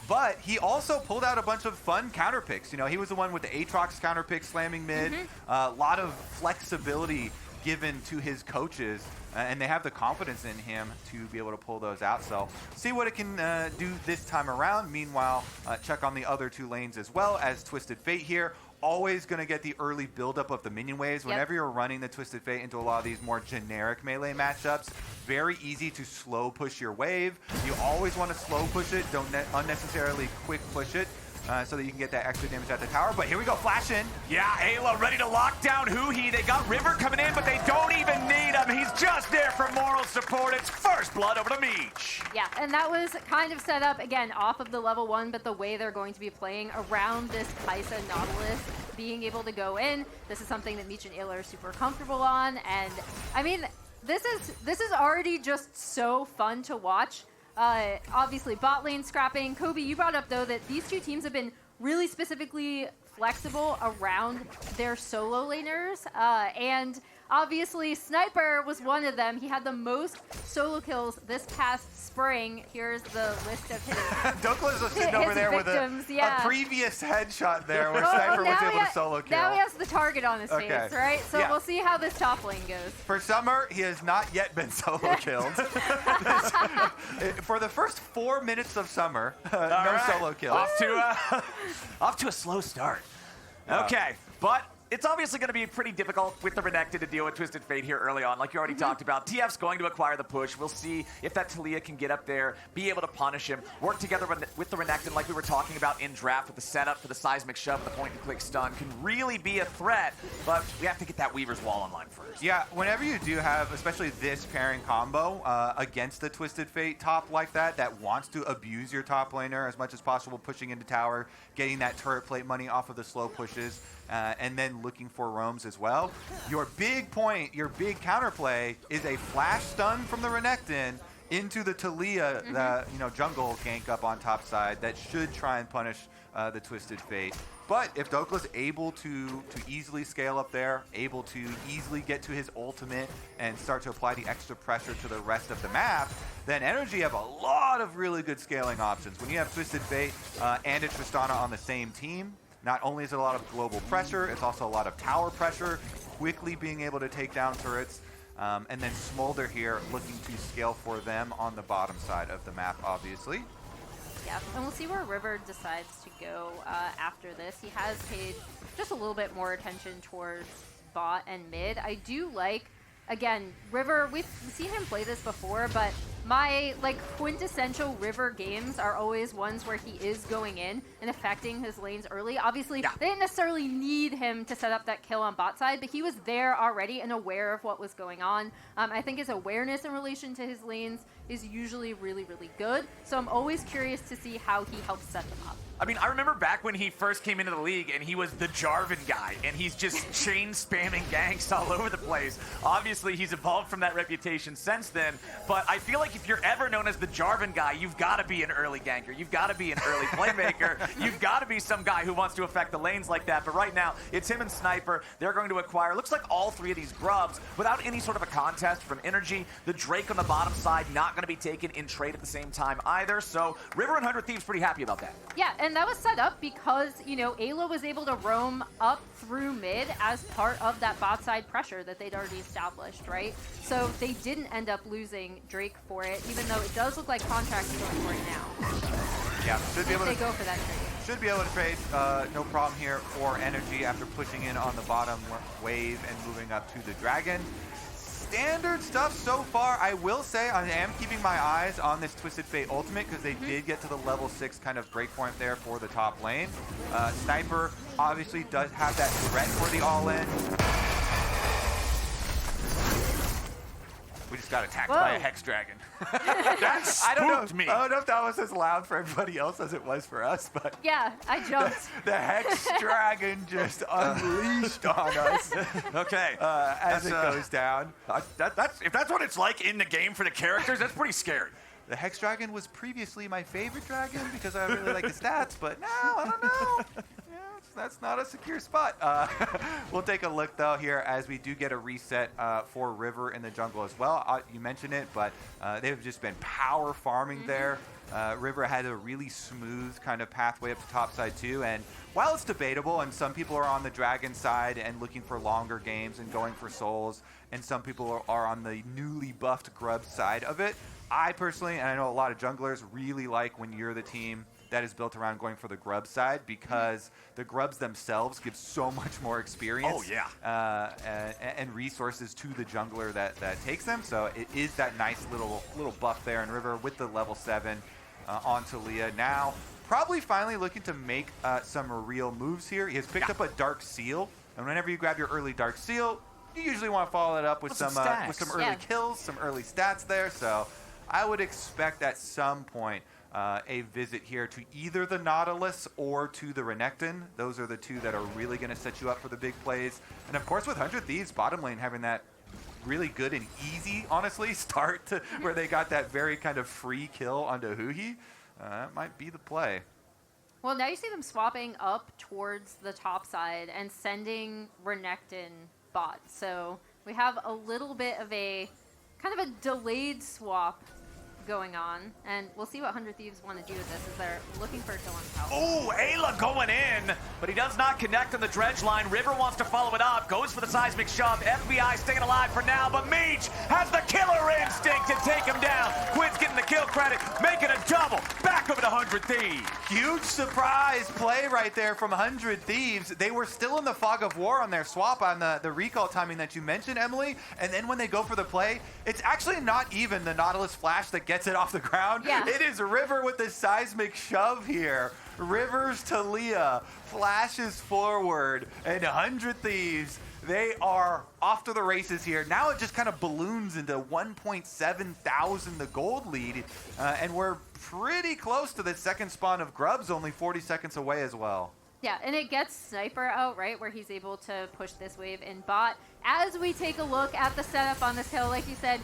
Speaker 22: but he also pulled out a bunch of fun counter picks. You know, he was the one with the Aatrox counter pick slamming mid, a lot of flexibility given to his coaches, and they have the confidence in him to be able to pull those out. So see what it can do this time around. Meanwhile, check on the other two lanes as well, as Twisted Fate here. Always going to get the early buildup of the minion waves. Whenever you're running the Twisted Fate into a lot of these more generic melee matchups, very easy to slow push your wave. You always want to slow push it, don't unnecessarily quick push it. So that you can get that extra damage at the tower. But here we go, flash in.
Speaker 4: Yeah, Eyla ready to lock down Huhi. They got River coming in, but they don't even need him. He's just there for moral support. It's first blood over to Meech.
Speaker 7: Yeah, and that was kind of set up, again, off of the level 1, but the way they're going to be playing around this Kai'Sa Nautilus, being able to go in. This is something that Meech and Eyla are super comfortable on. And, I mean, this is already just so fun to watch. Obviously, bot lane scrapping. Kobe, you brought up, though, that these two teams have been really specifically
Speaker 1: flexible around their solo laners, and obviously Sniper was one of them. He had the most solo kills this past spring. Here's the list of his
Speaker 22: Dhokla sitting over there
Speaker 1: victims,
Speaker 22: with a previous headshot there where Sniper was able to solo kill.
Speaker 1: Now he has the target on his face, right? So we'll see how this top lane goes.
Speaker 22: For Summer, he has not yet been solo killed. For the first 4 minutes of Summer, no solo kills.
Speaker 4: Off to a slow start. Okay, but it's obviously going to be pretty difficult with the Renekton to deal with Twisted Fate here early on, like you already talked about. TF's going to acquire the push. We'll see if that Taliyah can get up there, be able to punish him, work together with the Renekton like we were talking about in draft with the setup for the seismic shove, the point-and-click stun, can really be a threat, but we have to get that Weaver's Wall online first.
Speaker 22: Yeah, whenever you do have, especially this pairing combo against the Twisted Fate top like that wants to abuse your top laner as much as possible, pushing into tower, getting that turret plate money off of the slow pushes, and then looking for roams as well. Your big point, your big counterplay is a flash stun from the Renekton into the Taliyah, the jungle gank up on top side that should try and punish the Twisted Fate. But if Dhokla's able to easily scale up there, able to easily get to his ultimate and start to apply the extra pressure to the rest of the map, then NRG have a lot of really good scaling options. When you have Twisted Fate and a Tristana on the same team, not only is it a lot of global pressure, it's also a lot of tower pressure, quickly being able to take down turrets, and then Smolder here looking to scale for them on the bottom side of the map, obviously.
Speaker 1: Yeah, and we'll see where River decides to go after this. He has paid just a little bit more attention towards bot and mid. I do like, again, River, we've seen him play this before, but my quintessential River games are always ones where he is going in and affecting his lanes early. Obviously, they didn't necessarily need him to set up that kill on bot side, but he was there already and aware of what was going on. I think his awareness in relation to his lanes is usually really, really good. So I'm always curious to see how he helps set them up.
Speaker 4: I mean, I remember back when he first came into the league and he was the Jarvan guy and he's just chain spamming ganks all over the place. Obviously, he's evolved from that reputation since then, but I feel like if you're ever known as the Jarvan guy, you've got to be an early ganker. You've got to be an early playmaker. You've got to be some guy who wants to affect the lanes like that. But right now, it's him and Sniper. They're going to acquire, looks like all three of these grubs without any sort of a contest from NRG. The Drake on the bottom side not going to be taken in trade at the same time either. So River and 100 Thieves pretty happy about that.
Speaker 1: Yeah, and that was set up because, Eyla was able to roam up through mid as part of that bot side pressure that they'd already established, right? So they didn't end up losing Drake for it, even though it does look like Contractz is going for it now.
Speaker 22: Yeah, should be able to
Speaker 1: go for that trade.
Speaker 22: Should be able to trade, no problem here for NRG after pushing in on the bottom wave and moving up to the Dragon. Standard stuff so far. I will say I am keeping my eyes on this Twisted Fate ultimate because they did get to the level 6 kind of breakpoint there for the top lane. Sniper obviously does have that threat for the all-in. We just got attacked by a Hex Dragon.
Speaker 4: That spooked me.
Speaker 22: I don't know if that was as loud for everybody else as it was for us, but
Speaker 1: yeah, I jumped.
Speaker 22: The Hex Dragon just unleashed on us.
Speaker 4: Okay,
Speaker 22: as it goes down.
Speaker 4: If that's what it's like in the game for the characters, that's pretty scary.
Speaker 22: The Hex Dragon was previously my favorite dragon because I really like his stats, but now I don't know. That's not a secure spot. We'll take a look, though, here as we do get a reset for River in the jungle as well. You mentioned it, but they've just been power farming there. River had a really smooth kind of pathway up to top side, too. And while it's debatable, and some people are on the Dragon side and looking for longer games and going for souls, and some people are on the newly buffed Grub side of it, I personally, and I know a lot of junglers, really like when you're the team that is built around going for the Grub side because the Grubs themselves give so much more experience and resources to the jungler that takes them. So it is that nice little buff there in River with the level 7 on Taliyah. Now, probably finally looking to make some real moves here. He has picked up a Dark Seal, and whenever you grab your early Dark Seal, you usually want to follow it up with some early kills, some early stats there. So I would expect at some point a visit here to either the Nautilus or to the Renekton. Those are the two that are really going to set you up for the big plays. And of course, with 100 Thieves, bottom lane having that really good and easy, honestly, start to where they got that very kind of free kill onto Huhi, that might be the play.
Speaker 1: Well, now you see them swapping up towards the top side and sending Renekton bot. So we have a little bit of a kind of a delayed swap going on, and we'll see what 100 Thieves want to do with this as they're looking for a kill on top.
Speaker 4: Oh, Eyla going in, but he does not connect on the dredge line. River wants to follow it up, goes for the seismic shove. FBI staying alive for now, but Meech has the killer instinct to take him down. Quid's getting the kill credit, making a double. Back over to 100 Thieves.
Speaker 22: Huge surprise play right there from 100 Thieves. They were still in the fog of war on their swap on the recall timing that you mentioned, Emily, and then when they go for the play, it's actually not even the Nautilus flash that gets it off the ground.
Speaker 1: Yeah.
Speaker 22: It is River with the seismic shove here. River's Taliyah flashes forward, and 100 Thieves, they are off to the races here. Now it just kind of balloons into 1.7 thousand the gold lead, and we're pretty close to the second spawn of Grubs, only 40 seconds away as well.
Speaker 1: Yeah, and it gets Sniper out, right, where he's able to push this wave in bot. As we take a look at the setup on this hill, like you said,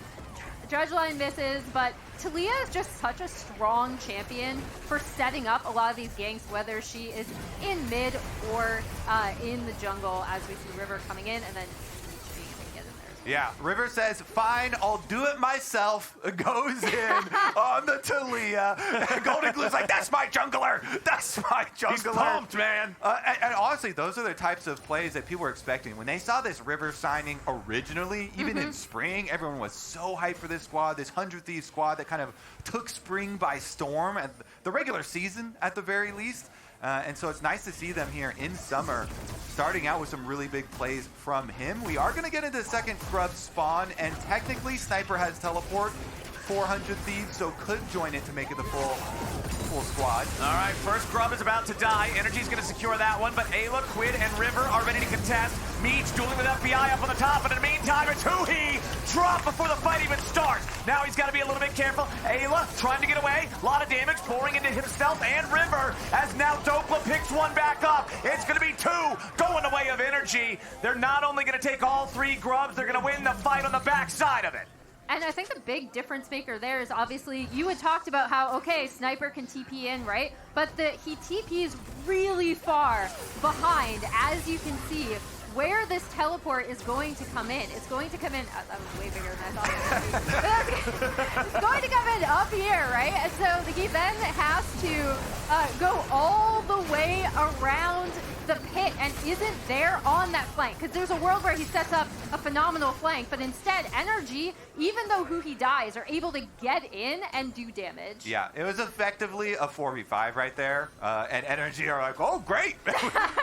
Speaker 1: Dredge line misses, but Taliyah is just such a strong champion for setting up a lot of these ganks, whether she is in mid or in the jungle, as we see River coming in, and then being able to get in there.
Speaker 22: Yeah, River says, fine, I'll do it myself. Goes in on the Taliyah. Golden Glue's like, that's my jungler. That's my jungler.
Speaker 4: He's pumped, man.
Speaker 22: And honestly, those are the types of plays that people were expecting. When they saw this River signing originally, even in spring, everyone was so hyped for this squad, this 100 Thieves squad that kind of took spring by storm, and the regular season at the very least. And so it's nice to see them here in summer, starting out with some really big plays from him. We are going to get into the second Grub spawn, and technically Sniper has teleport, 400 Thieves, so could join it to make it the full squad.
Speaker 4: All right, first Grub is about to die. Energy's going to secure that one, but Eyla, Quid, and River are ready to contest. Meech dueling with FBI up on the top, but in the meantime, it's Huhi. Drop before the fight even starts. Now he's got to be a little bit careful. Eyla trying to get away. A lot of damage pouring into himself and River, as now Dhokla picks one back up. It's going to be two going the way of Energy. They're not only going to take all three Grubs, they're going to win the fight on the backside of it.
Speaker 1: And I think the big difference maker there is obviously, you had talked about how, okay, Sniper can TP in, right? But he TPs really far behind, as you can see, where this teleport is going to come in. It's going to come in, that was way bigger than I thought it was going to be. It's going to come in up here, right? And so he then has to go all the way around the pit and isn't there on that flank, because there's a world where he sets up a phenomenal flank, but instead Energy, even though Huhi dies, are able to get in and do damage.
Speaker 22: Yeah, it was effectively a 4v5 right there, and Energy are like, oh great,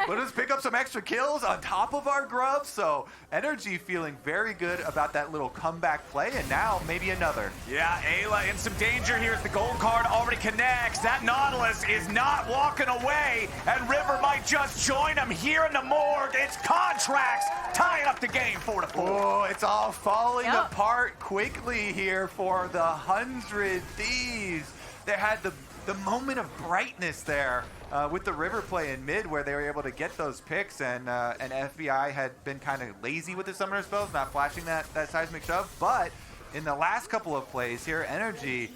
Speaker 22: we'll just pick up some extra kills on top of our Grubs. So Energy feeling very good about that little comeback play, and now maybe another.
Speaker 4: Yeah, Eyla in some danger here as the gold card already connects. That Nautilus is not walking away, and River might just join him here in the morgue. It's Contractz tying up the game 4-4.
Speaker 22: Oh, it's all falling apart quickly here for the 100 Thieves. They had the moment of brightness there with the River play in mid, where they were able to get those picks, and FBI had been kind of lazy with the summoner spells, not flashing that seismic shove. But in the last couple of plays here, Energy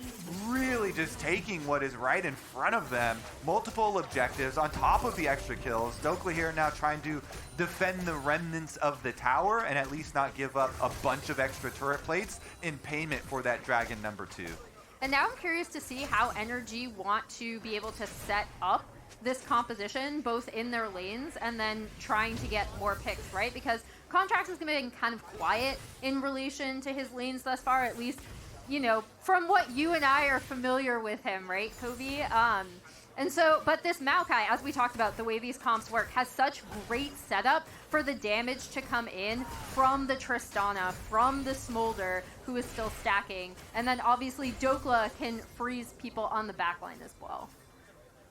Speaker 22: really just taking what is right in front of them. Multiple objectives on top of the extra kills. Dhokla here now trying to defend the remnants of the tower and at least not give up a bunch of extra turret plates in payment for that dragon number 2.
Speaker 1: And now I'm curious to see how Energy want to be able to set up this composition, both in their lanes and then trying to get more picks, right? Because Contractz is going to be kind of quiet in relation to his lanes thus far, at least, you know, from what you and I are familiar with him, right, Kobe? And so, but this Maokai, as we talked about, the way these comps work, has such great setup for the damage to come in from the Tristana, from the Smolder, who is still stacking. And then obviously Dhokla can freeze people on the backline as well.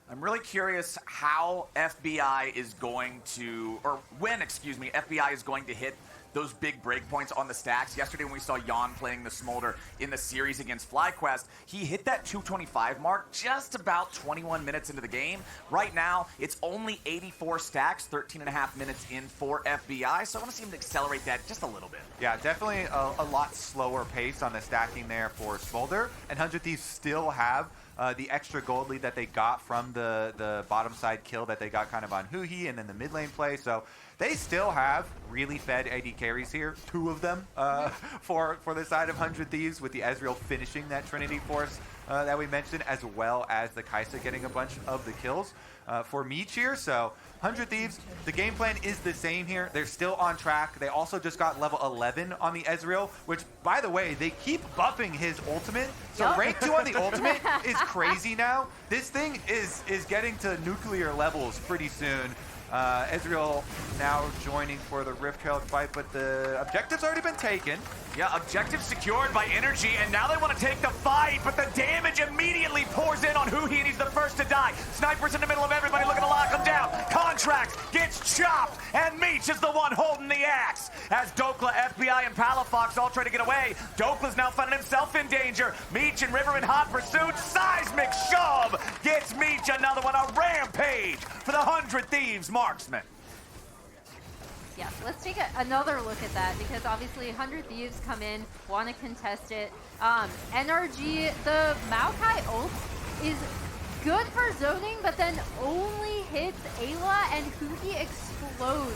Speaker 4: I'm really curious how FBI is going to, or when, excuse me, FBI is going to hit those big breakpoints on the stacks. Yesterday when we saw Jan playing the Smolder in the series against FlyQuest, he hit that 225 mark just about 21 minutes into the game. Right now, it's only 84 stacks, 13.5 minutes in for FBI, so I want to see him accelerate that just a little bit.
Speaker 22: Yeah, definitely a lot slower pace on the stacking there for Smolder, and 100 Thieves still have the extra gold lead that they got from the bottom side kill that they got kind of on Huhi and then the mid lane play. So they still have really fed AD carries here, 2 of them for the side of 100 Thieves, with the Ezreal finishing that Trinity Force that we mentioned, as well as the Kai'Sa getting a bunch of the kills for Meech here. So 100 Thieves, the game plan is the same here. They're still on track. They also just got level 11 on the Ezreal, which, by the way, they keep buffing his ultimate. So rank 2 on the ultimate is crazy now. This thing is getting to nuclear levels pretty soon. Ezreal now joining for the Rift Herald fight, but the objective's already been taken.
Speaker 4: Yeah, objective secured by NRG, and now they want to take the fight, but the damage immediately pours in on Huhi, and he's the first to die. Sniper's in the middle of everybody looking to lock him down. Contractz gets chopped, and Meech is the one holding the axe. As Dhokla, FBI, and Palafox all try to get away, Dokla's now finding himself in danger. Meech and River in hot pursuit. Seismic shove gets Meech another one. A rampage for the 100 Thieves marksman.
Speaker 1: Yeah, let's take another look at that, because obviously 100 Thieves come in, want to contest it. NRG, the Maokai ult is good for zoning, but then only hits Eyla, and Huhi explodes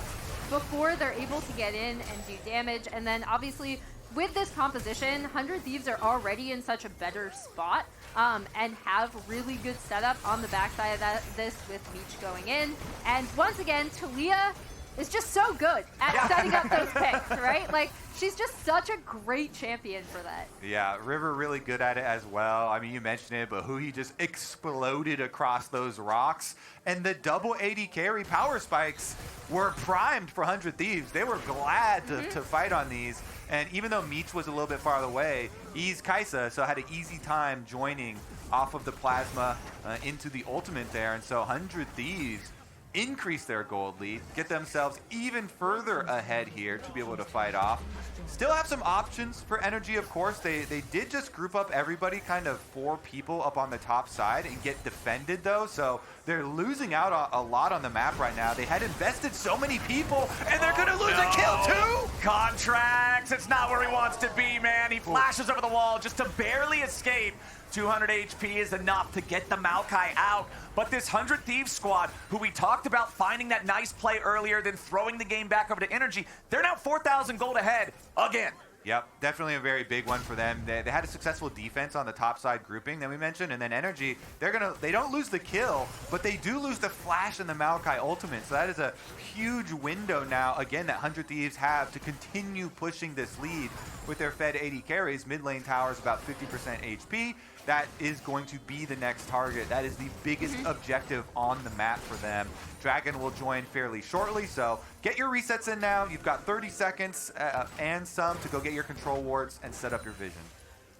Speaker 1: before they're able to get in and do damage. And then obviously with this composition, 100 Thieves are already in such a better spot and have really good setup on the backside of this with Meech going in. And once again, Taliyah is just so good at setting up those picks, right? Like, she's just such a great champion for that.
Speaker 22: Yeah, River really good at it as well. I mean, you mentioned it, but Huhi just exploded across those rocks. And the double AD carry power spikes were primed for 100 Thieves. They were glad to fight on these. And even though Meech was a little bit farther away, he's Kai'Sa, so had an easy time joining off of the plasma into the ultimate there. And so 100 Thieves increase their gold lead, get themselves even further ahead here to be able to fight off. Still have some options for NRG, of course. They did just group up everybody, kind of 4 people up on the top side, and get defended though, so they're losing out a lot on the map right now. They had invested so many people, and they're gonna lose a kill too!
Speaker 4: Contractz, it's not where he wants to be, man. He flashes over the wall just to barely escape. 200 HP is enough to get the Maokai out. But this 100 Thieves squad, who we talked about finding that nice play earlier, then throwing the game back over to NRG, they're now 4,000 gold ahead again.
Speaker 22: Yep, definitely a very big one for them. They had a successful defense on the top side grouping that we mentioned, and then NRG, they don't lose the kill, but they do lose the flash and the Maokai ultimate. So that is a huge window now, again, that 100 Thieves have to continue pushing this lead with their fed 80 carries. Mid lane towers about 50% HP. That is going to be the next target. That is the biggest objective on the map for them. Dragon will join fairly shortly, so get your resets in now. You've got 30 seconds and some to go get your control wards and set up your vision.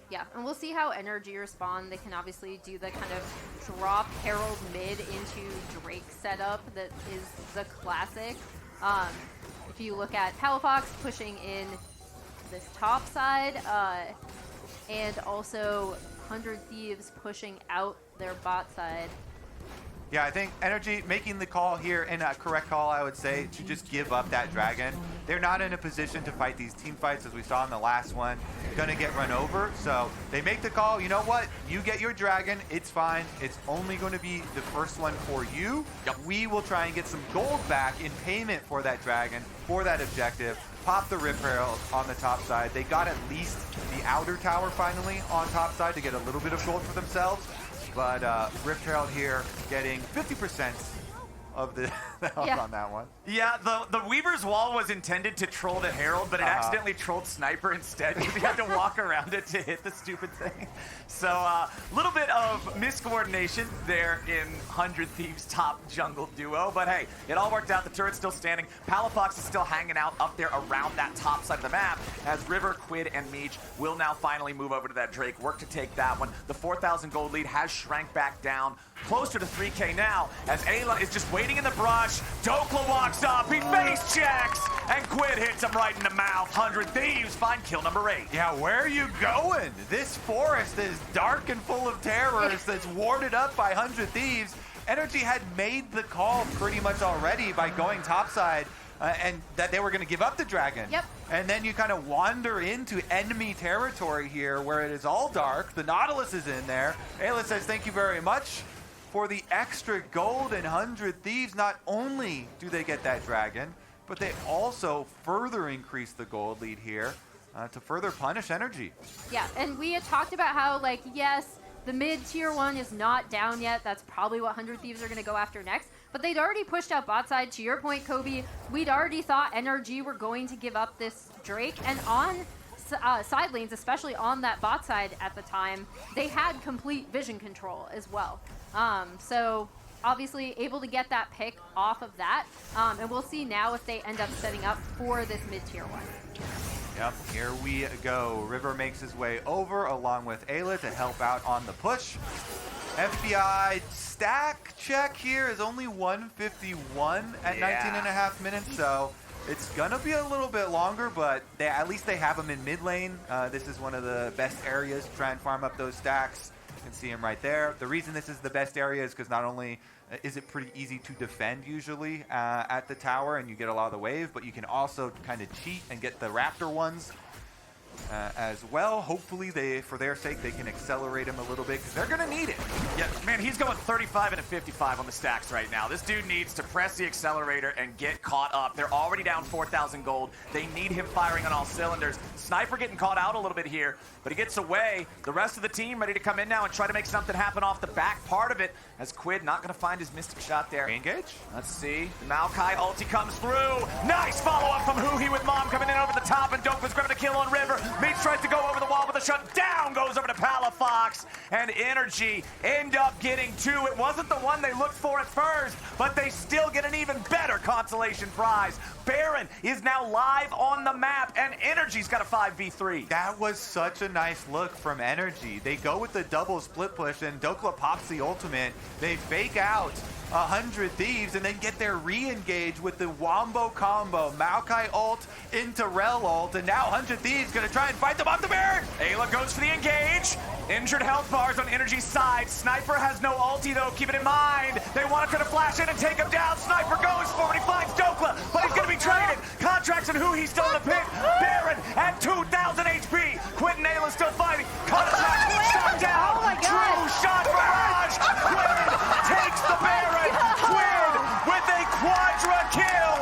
Speaker 1: Yeah, and we'll see how NRG respond. They can obviously do the kind of drop Herald mid into Drake setup that is the classic. If you look at Palafox pushing in this top side, and also 100 Thieves pushing out their bot side.
Speaker 22: Yeah, I think NRG making the call here, and a correct call, I would say, to just give up that dragon. They're not in a position to fight these team fights, as we saw in the last one. Gonna get run over, so they make the call. You know what? You get your dragon. It's fine. It's only going to be the first one for you. We will try and get some gold back in payment for that dragon, for that objective. Pop the Rift Herald on the top side. They got at least the outer tower finally on top side to get a little bit of gold for themselves. But Rift Herald here getting 50% of the health on that one.
Speaker 4: Yeah, the Weaver's Wall was intended to troll the Herald, but it accidentally trolled Sniper instead because he had to walk around it to hit the stupid thing. So a little bit of miscoordination there in 100 Thieves top jungle duo, but hey, it all worked out. The turret's still standing. Palafox is still hanging out up there around that top side of the map as River, Quid, and Meech will now finally move over to that Drake, work to take that one. The 4,000 gold lead has shrank back down closer to 3K now as Eyla is just waiting in the brush. Dhokla walks up, he face checks, and Quid hits him right in the mouth. 100 Thieves find kill number 8.
Speaker 22: Yeah, where are you going? This forest is dark and full of terrors that's warded up by 100 Thieves. NRG had made the call pretty much already by going topside, and that they were going to give up the dragon.
Speaker 1: Yep.
Speaker 22: and then you kind of wander into enemy territory here where it is all dark. The Nautilus is in there. Eyla says thank you very much for the extra gold and 100 Thieves. Not only do they get that dragon, but they also further increase the gold lead here to further punish NRG.
Speaker 1: Yeah, and we had talked about how, like, yes, the mid tier 1 is not down yet. That's probably what 100 Thieves are going to go after next. But they'd already pushed out bot side. To your point, Kobe, we'd already thought NRG were going to give up this Drake. And on side lanes, especially on that bot side at the time, they had complete vision control as well. So obviously able to get that pick off of that. And we'll see now if they end up setting up for this mid tier 1.
Speaker 22: Yep, here we go. River makes his way over along with Eyla to help out on the push. FBI stack check here is only 151 at 19.5 minutes, so it's gonna be a little bit longer, but at least they have him in mid lane. This is one of the best areas to try and farm up those stacks. You can see him right there. The reason this is the best area is because not only is it pretty easy to defend usually at the tower and you get a lot of the wave, but you can also kind of cheat and get the Raptor ones as well. Hopefully, for their sake, they can accelerate him a little bit because they're going to need it.
Speaker 4: Yeah, man, he's going 35 and a 55 on the stacks right now. This dude needs to press the accelerator and get caught up. They're already down 4,000 gold. They need him firing on all cylinders. Sniper getting caught out a little bit here, but he gets away. The rest of the team ready to come in now and try to make something happen off the back part of it, as Quid not going to find his mystic shot there.
Speaker 22: Engage.
Speaker 4: Let's see. The Maokai ulti comes through. Nice follow-up from Huhi with Mom coming in over the top, and Dhokla's grabbing a kill on River. Meech tries to go over the wall with a shot. Down goes over to Palafox, and NRG end up getting 2. It wasn't the one they looked for at first, but they still get an even better consolation prize. Baron is now live on the map, and NRG's got a 5v3.
Speaker 22: That was such a nice look from NRG. They go with the double split push, and Dhokla pops the ultimate. They fake out 100 Thieves and then get their re-engage with the Wombo combo. Maokai ult into Rell ult, and now 100 Thieves gonna try and fight them off the Baron.
Speaker 4: Eyla goes for the engage. Injured health bars on NRG's side. Sniper has no ulti though, keep it in mind. They want to flash in and take him down. Sniper goes for it, he finds Dhokla, but he's gonna be traded. Contractz and Huhi still in the pit. Baron at 2,000 HP. Quid and Eyla still fighting. Contractz shot down.
Speaker 1: Oh my God.
Speaker 4: True shot barrage. Quid takes the Baron. Quid with a quadra kill.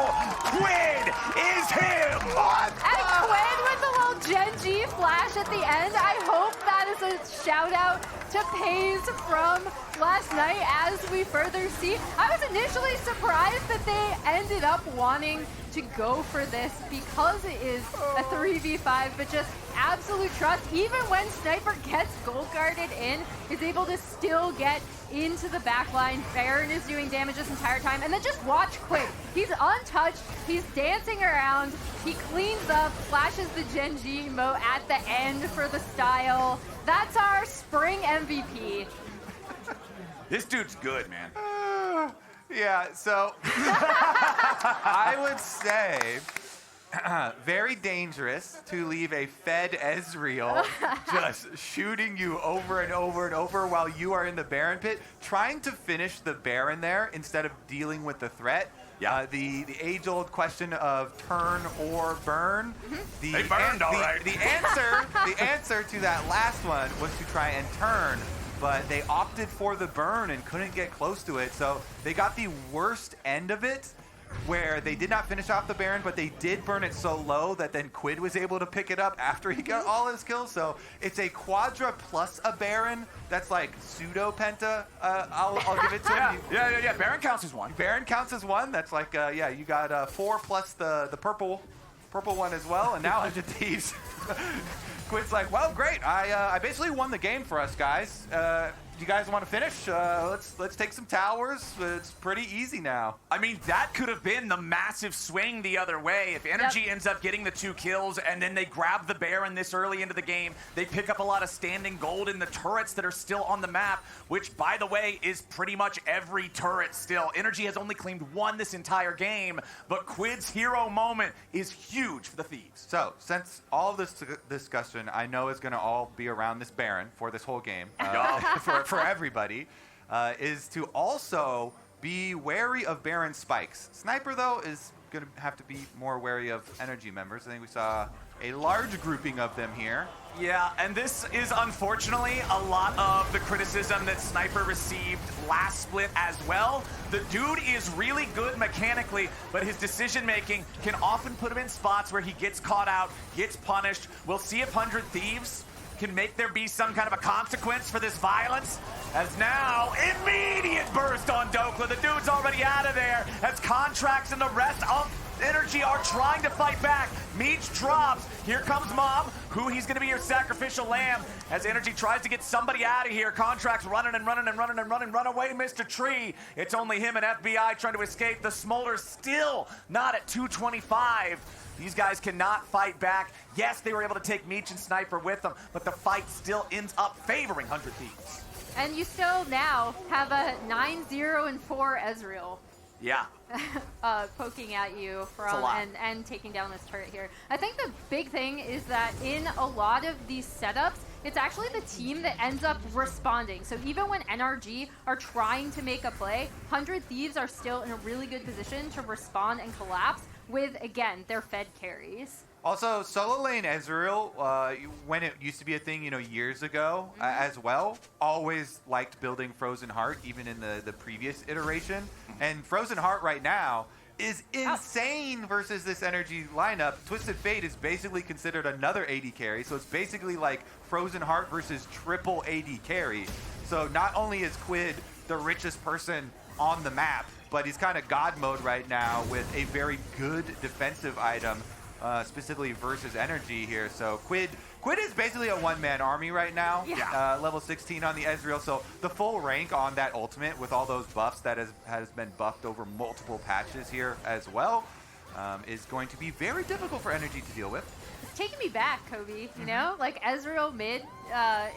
Speaker 4: Quid is him.
Speaker 1: And Quid with the little Gen G flash at the end. I hope that is a shout out to Pays from last night as we further see. I was initially surprised that they ended up wanting to go for this because it is a 3v5, but just absolute trust. Even when Sniper gets gold guarded in, is able to still get into the back line. Baron is doing damage this entire time, and then just watch Quid. He's untouched, he's dancing around, he cleans up, flashes the Gen G emote at the end for the style. That's our spring MVP.
Speaker 4: This dude's good, man.
Speaker 22: Yeah, so I would say very dangerous to leave a fed Ezreal just shooting you over and over and over while you are in the Baron pit, trying to finish the Baron there instead of dealing with the threat. Yeah. The age-old question of turn or burn.
Speaker 4: They burned all right.
Speaker 22: The answer to that last one was to try and turn, but they opted for the burn and couldn't get close to it. So they got the worst end of it, where they did not finish off the Baron, but they did burn it so low that then Quid was able to pick it up after he got all his kills. So it's a quadra plus a Baron. That's like pseudo penta. I'll give it to him.
Speaker 4: Yeah. Baron counts as one.
Speaker 22: Baron counts as one. That's like, you got 4 plus the purple one as well, and now 100 Thieves. Quid's like, well, great. I basically won the game for us, guys. You guys want to finish? Let's take some towers. It's pretty easy now.
Speaker 4: I mean, that could have been the massive swing the other way. If NRG ends up getting the 2 kills and then they grab the Baron this early into the game, they pick up a lot of standing gold in the turrets that are still on the map, which, by the way, is pretty much every turret still. NRG has only claimed 1 this entire game, but Quid's hero moment is huge for the Thieves.
Speaker 22: So, since all of this discussion I know is going to all be around this Baron for this whole game, for everybody, is to also be wary of Baron spikes. Sniper, though, is going to have to be more wary of energy members. I think we saw a large grouping of them here.
Speaker 4: Yeah, and this is unfortunately a lot of the criticism that Sniper received last split as well. The dude is really good mechanically, but his decision making can often put him in spots where he gets caught out, gets punished. We'll see if 100 Thieves can make there be some kind of a consequence for this violence. As now, immediate burst on Dhokla. The dude's already out of there as Contractz and the rest of NRG are trying to fight back. Meech drops. Here comes Mom. Huhi's going to be your sacrificial lamb as NRG tries to get somebody out of here. Contractz running and running and running and running. Run away, Mr. Tree. It's only him and FBI trying to escape. The Smolder still not at 225. These guys cannot fight back. Yes, they were able to take Meech and Sniper with them, but the fight still ends up favoring 100 Thieves.
Speaker 1: And you still now have a 9-0-4 Ezreal.
Speaker 4: Yeah.
Speaker 1: Poking at you from and taking down this turret here. I think the big thing is that in a lot of these setups, it's actually the team that ends up responding. So even when NRG are trying to make a play, 100 Thieves are still in a really good position to respond and collapse with, again, their fed carries.
Speaker 22: Also, solo lane Ezreal, when it used to be a thing, years ago as well, always liked building Frozen Heart, even in the previous iteration. And Frozen Heart right now is insane versus this NRG lineup. Twisted Fate is basically considered another AD carry, so it's basically like Frozen Heart versus triple AD carry. So not only is Quid the richest person on the map, but he's kind of God mode right now with a very good defensive item. Specifically versus NRG here. So Quid is basically a one-man army right now.
Speaker 1: Yeah.
Speaker 22: Level 16 on the Ezreal. So the full rank on that ultimate with all those buffs that has been buffed over multiple patches here as well is going to be very difficult for NRG to deal with.
Speaker 1: It's taking me back, Kobe. You know, like Ezreal mid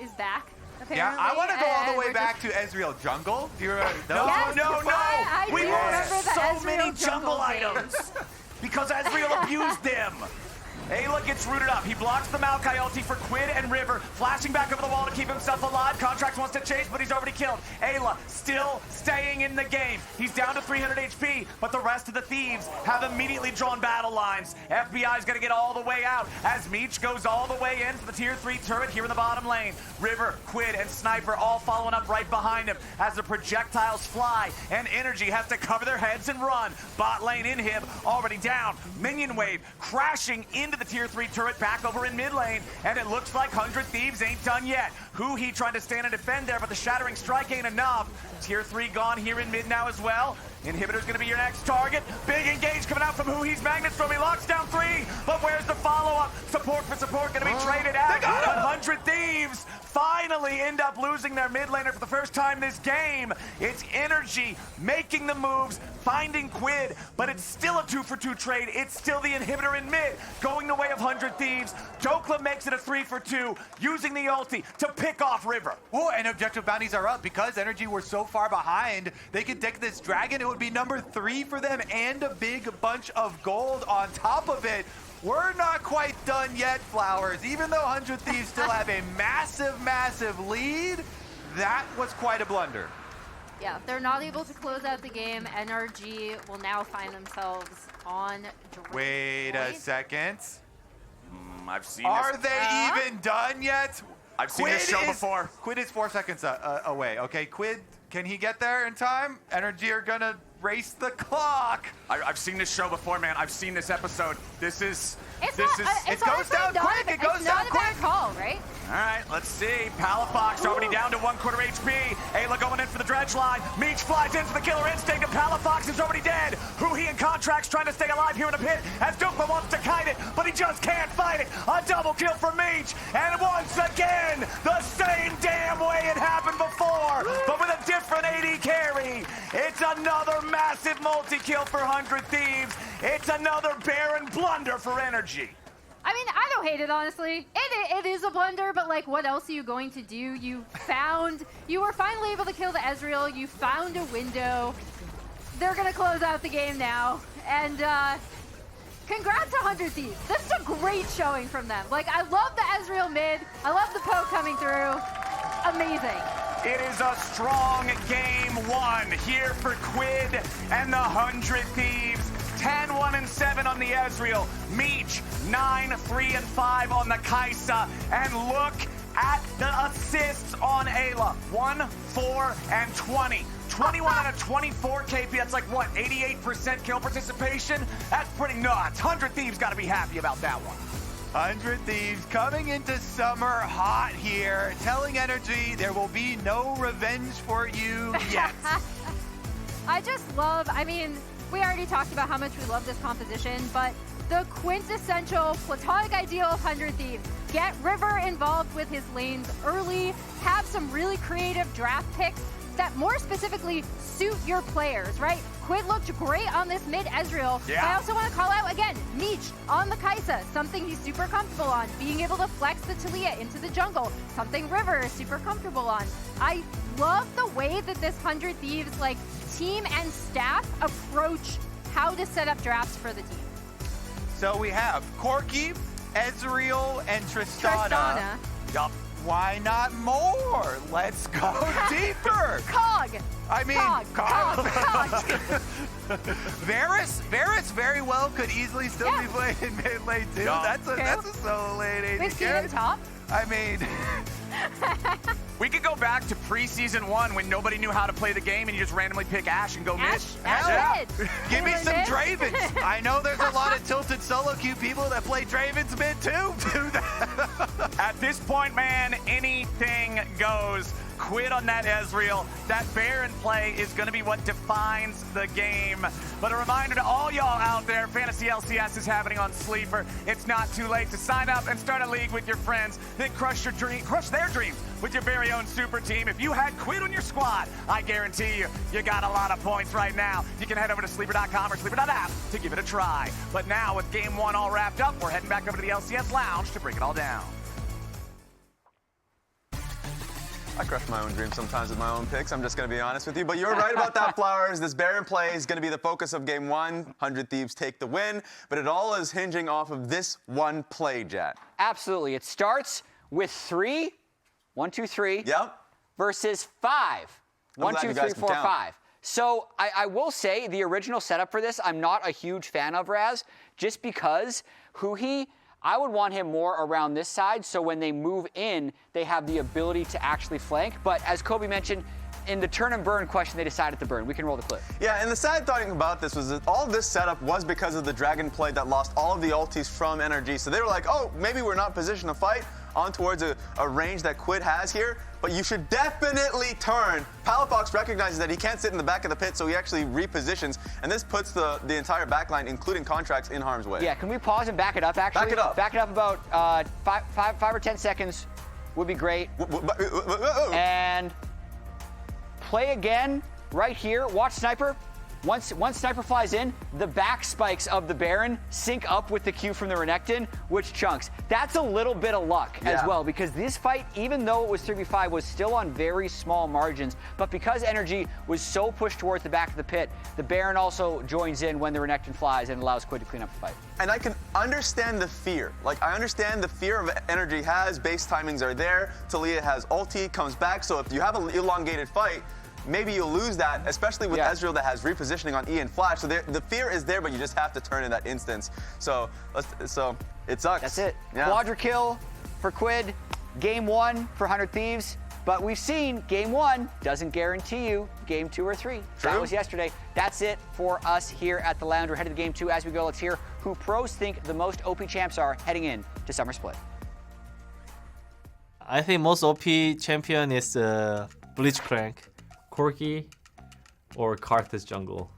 Speaker 1: is back. Apparently,
Speaker 22: yeah, I want to go all the way back to Ezreal jungle. Do you remember?
Speaker 4: No,
Speaker 1: yes,
Speaker 4: no. We lost so
Speaker 1: Ezreal
Speaker 4: many jungle items. Because Ezreal abused them. Eyla gets rooted up. He blocks the Maokai ulti for Quid and River, flashing back over the wall to keep himself alive. Contractz wants to chase, but he's already killed. Eyla still staying in the game. He's down to 300 HP, but the rest of the Thieves have immediately drawn battle lines. FBI's gonna get all the way out as Meech goes all the way in for the tier 3 turret here in the bottom lane. River, Quid, and Sniper all following up right behind him as the projectiles fly, and NRG has to cover their heads and run. Bot lane inhib already down. Minion wave crashing into the tier 3 turret back over in mid lane, and it looks like 100 Thieves ain't done yet. Huhi trying to stand and defend there, but the shattering strike ain't enough. Tier 3 gone here in mid now as well. Inhibitor's gonna be your next target. Big engage coming out from Huhi's Magnet Storm. He locks down 3, but where's the follow-up? Support for support gonna be traded out. 100 Thieves finally end up losing their mid laner for the first time this game. It's NRG making the moves, finding Quid, but it's still a 2-for-2 trade. It's still the inhibitor in mid, going the way of 100 Thieves. Dhokla makes it a 3-for-2, using the ulti to pick off River.
Speaker 22: Oh, and objective bounties are up because NRG were so far behind. They could take this dragon. It would be number 3 for them and a big bunch of gold on top of it. We're not quite done yet, Flowers. Even though 100 Thieves still have a massive, massive lead, that was quite a blunder.
Speaker 1: Yeah, they're not able to close out the game. NRG will now find themselves on Drake.
Speaker 22: Wait a second.
Speaker 4: I've seen
Speaker 22: Are
Speaker 4: this.
Speaker 22: they even done yet?
Speaker 4: I've seen this show before.
Speaker 22: Quid is 4 seconds away. Okay, Quid, can he get there in time? NRG are gonna race the clock.
Speaker 4: I've seen this show before, man. I've seen this episode.
Speaker 22: It goes down quick. It goes down quick.
Speaker 1: It's not a bad call, right?
Speaker 4: All right, let's see. Palafox already down to 1/4 HP. Eyla going in for the dredge line. Meech flies in for the killer instinct, and Palafox is already dead. Huhi and Contractz trying to stay alive here in the pit as Dhokla wants to kite it, but he just can't fight it. A double kill for Meech, and once again, the same damn way it happened before, but with a different AD carry. It's another massive multi-kill for 100 Thieves. It's another barren blunder for NRG.
Speaker 1: I mean, I don't hate it, honestly. It is a blunder, but like, what else are you going to do? You were finally able to kill the Ezreal. You found a window. They're gonna close out the game now. And congrats to 100 Thieves. This is a great showing from them. Like, I love the Ezreal mid. I love the poke coming through. Amazing.
Speaker 4: It is a strong game 1 here for Quid and the 100 Thieves, 10, 1, and 7 on the Ezreal. Meech, 9, 3, and 5 on the Kai'Sa. And look at the assists on Eyla. 1, 4, and 20. 21 out of 24 KP, that's like what, 88% kill participation? That's pretty nuts. 100 Thieves gotta be happy about that one.
Speaker 22: 100 Thieves coming into summer hot here, telling NRG there will be no revenge for you yet.
Speaker 1: I just love, I mean, we already talked about how much we love this composition, but the quintessential platonic ideal of 100 Thieves. Get River involved with his lanes early, have some really creative draft picks that more specifically suit your players, right? Quid looked great on this mid Ezreal.
Speaker 4: Yeah.
Speaker 1: I also want to call out again, Meech on the Kai'Sa, something he's super comfortable on. Being able to flex the Taliyah into the jungle, something River is super comfortable on. I love the way that this 100 Thieves like team and staff approach how to set up drafts for the team.
Speaker 22: So we have Corki, Ezreal, and Tristana.
Speaker 4: Yup.
Speaker 22: Why not more? Let's go deeper.
Speaker 1: Cog.
Speaker 22: I mean,
Speaker 1: Cog.
Speaker 22: Varus very well could easily still be playing in mid lane too.
Speaker 4: Yeah.
Speaker 22: That's a solo lane AD
Speaker 1: We've seen him top.
Speaker 22: I mean,
Speaker 4: we could go back to preseason 1 when nobody knew how to play the game and you just randomly pick Ashe and go mid.
Speaker 1: Ash mid.
Speaker 22: give me some
Speaker 1: Mid.
Speaker 22: Dravens. I know there's a lot of tilted solo queue people that play Dravens mid too. Do that.
Speaker 4: At this point, man, anything goes. Quid on that Ezreal. That Baron play is going to be what defines the game. But a reminder to all y'all out there, Fantasy LCS is happening on Sleeper. It's not too late to sign up and start a league with your friends. Then crush their dreams with your very own super team. If you had Quid on your squad, I guarantee you got a lot of points right now. You can head over to sleeper.com or sleeper.app to give it a try. But now with game 1 all wrapped up, we're heading back over to the LCS Lounge to break it all down.
Speaker 6: I crush my own dreams sometimes with my own picks, I'm just going to be honest with you. But you're right about that, Flowers. This Baron play is going to be the focus of game 1. 100 Thieves take the win. But it all is hinging off of this one play, Jet.
Speaker 2: Absolutely. It starts with 3, 1, 2, 3.
Speaker 6: Yep.
Speaker 2: Versus 5. 1, 2, 3, 4, 5. So I will say the original setup for this, I'm not a huge fan of, Raz, just because Huhi, I would want him more around this side, so when they move in, they have the ability to actually flank. But as Kobe mentioned, in the turn and burn question, they decided to burn. We can roll the clip.
Speaker 6: Yeah, and the sad thing about this was that all this setup was because of the Dragon play that lost all of the ultis from NRG. So they were like, oh, maybe we're not positioned to fight on towards a range that Quid has here, but you should definitely turn. Palafox recognizes that he can't sit in the back of the pit, so he actually repositions, and this puts the entire backline, including Contractz, in harm's way.
Speaker 2: Yeah, can we pause and back it up, actually?
Speaker 6: Back it up.
Speaker 2: Back it up about 5 or 10 seconds would be great. And play again right here. Watch Sniper. Once Sniper flies in, the back spikes of the Baron sync up with the Q from the Renekton, which chunks. That's a little bit of luck as well, because this fight, even though it was 3v5, was still on very small margins. But because NRG was so pushed towards the back of the pit, the Baron also joins in when the Renekton flies and allows Quid to clean up the fight.
Speaker 6: And I can understand the fear. Like, I understand the fear of NRG has, base timings are there, Taliyah has ulti, comes back, so if you have an elongated fight, maybe you'll lose that, especially with Ezreal that has repositioning on E and Flash. So the fear is there, but you just have to turn in that instance. So it sucks.
Speaker 2: That's it.
Speaker 6: Yeah.
Speaker 2: Quadra kill for Quid. Game 1 for 100 Thieves. But we've seen game 1 doesn't guarantee you game 2 or 3.
Speaker 6: True.
Speaker 2: That was yesterday. That's it for us here at the Lounge. We're headed to game 2. As we go, let's hear who pros think the most OP champs are heading in to Summer Split.
Speaker 10: I think most OP champion is Blitzcrank. Corki or Karthus jungle.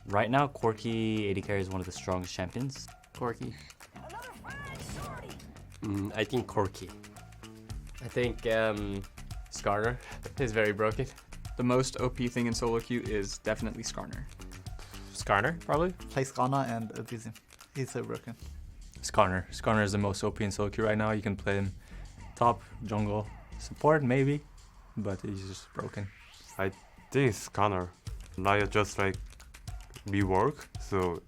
Speaker 23: Right now, Corki AD carry is one of the strongest champions.
Speaker 10: Corki.
Speaker 24: I think Corki. I think Skarner is very broken.
Speaker 25: The most OP thing in solo queue is definitely Skarner.
Speaker 24: Skarner, probably?
Speaker 26: Play Skarner and abuse him. He's so broken.
Speaker 23: Skarner. Skarner is the most OP in solo queue right now. You can play him top, jungle, support maybe, but he's just broken.
Speaker 24: I think Skarner. Riot just like rework, so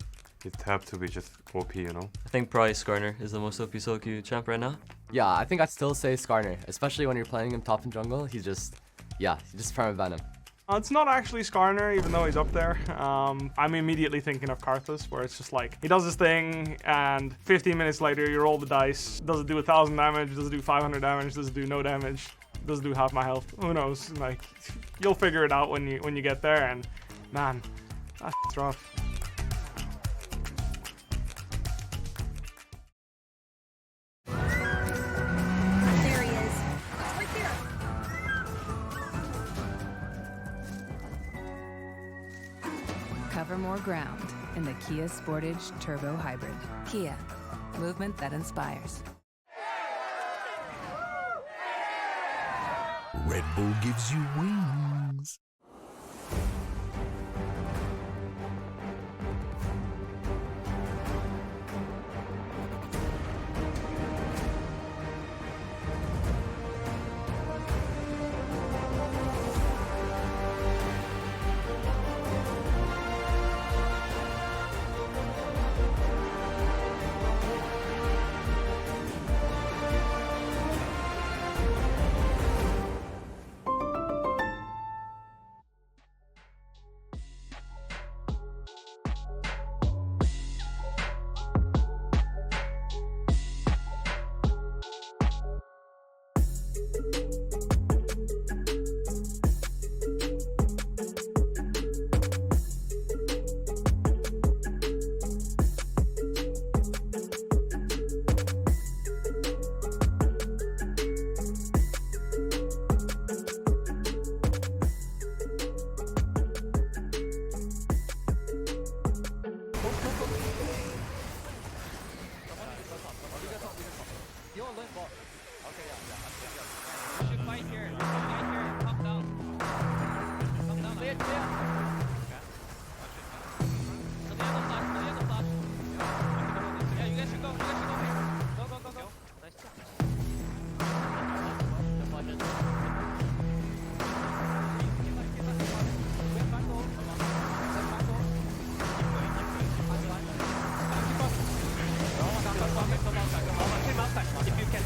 Speaker 24: it have to be just OP, you know?
Speaker 27: I think probably Skarner is the most OP solo queue champ right now.
Speaker 24: Yeah, I think I'd still say Skarner, especially when you're playing him top and jungle. He's just perma venom.
Speaker 5: It's not actually Skarner, even though he's up there. I'm immediately thinking of Karthus, where it's just like, he does his thing, and 15 minutes later, you roll the dice. Does it do 1,000 damage? Does it do 500 damage? Does it do no damage? Does it do half my health? Who knows? Like, you'll figure it out when you get there, and man, that's rough.
Speaker 13: There he is. Right there.
Speaker 14: Cover more ground in the Kia Sportage Turbo Hybrid. Kia, movement that inspires.
Speaker 15: Red Bull gives you wings.
Speaker 3: If you can.